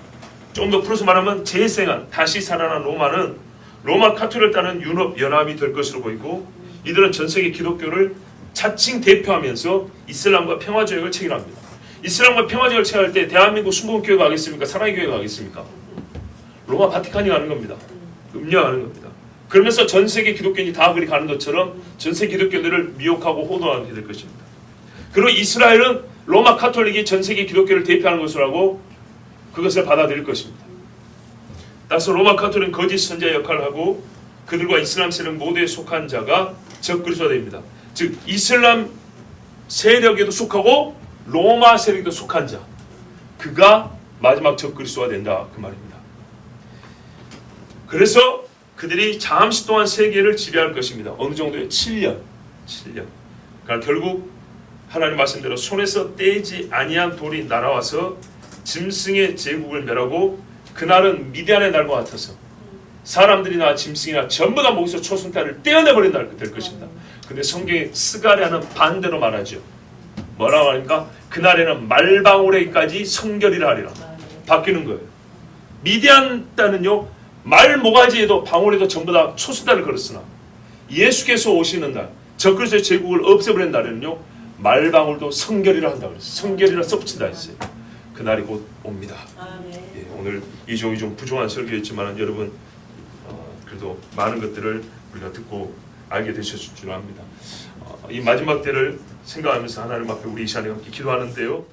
좀 더 풀어서 말하면 재생한 다시 살아난 로마는 로마 카톨릭을 따른 유럽 연합이 될 것으로 보이고, 이들은 전 세계 기독교를 자칭 대표하면서 이슬람과 평화조약을 체결합니다. 이슬람과 평화조약을 체결할 때 대한민국 순복음교회가 하겠습니까? 사랑의 교회가 하겠습니까? 로마 바티칸이 가는 겁니다. 음녀가 하는 겁니다. 그러면서 전 세계 기독교인이 다 그리 가는 것처럼 전 세계 기독교들을 미혹하고 호도하게 될 것입니다. 그리고 이스라엘은 로마 카톨릭이 전 세계 기독교를 대표하는 것으로 하고 그것을 받아들일 것입니다. 따라서 로마 카톨릭은 거짓 선지자 역할을 하고 그들과 이슬람 세력 모두에 속한 자가 적그리스도가 됩니다. 즉 이슬람 세력에도 속하고 로마 세력에도 속한 자, 그가 마지막 적그리스도가 된다 그 말입니다. 그래서 그들이 잠시 동안 세계를 지배할 것입니다. 어느 정도의 7년. 그러니까 결국 하나님 말씀대로 손에서 떼지 아니한 돌이 날아와서 짐승의 제국을 멸하고 그날은 미디안의 날과 같아서 사람들이나 짐승이나 전부 다 목에서 초승달을 떼어내버린 날 될 것입니다. 근데 성경의 스가랴는 반대로 말하죠. 뭐라고 하니까 그날에는 말방울에까지 성결이라 하리라. 바뀌는 거예요. 미디안 땅은요 말 모가지에도 방울에도 전부 다 초승달을 걸었으나 예수께서 오시는 날 적그리스도의 제국을 없애버린 날에는요 말방울도 성결이라 한다 그랬어요. 성결이라 써붙인다 했어요. 그날이 곧 옵니다. 예, 오늘 이 종이 좀 부족한 설교였지만 여러분 그래도 많은 것들을 우리가 듣고 알게 되셨을 줄 압니다. 이 마지막 때를 생각하면서 하나님 앞에 우리 이 시간에 함께 기도하는데요.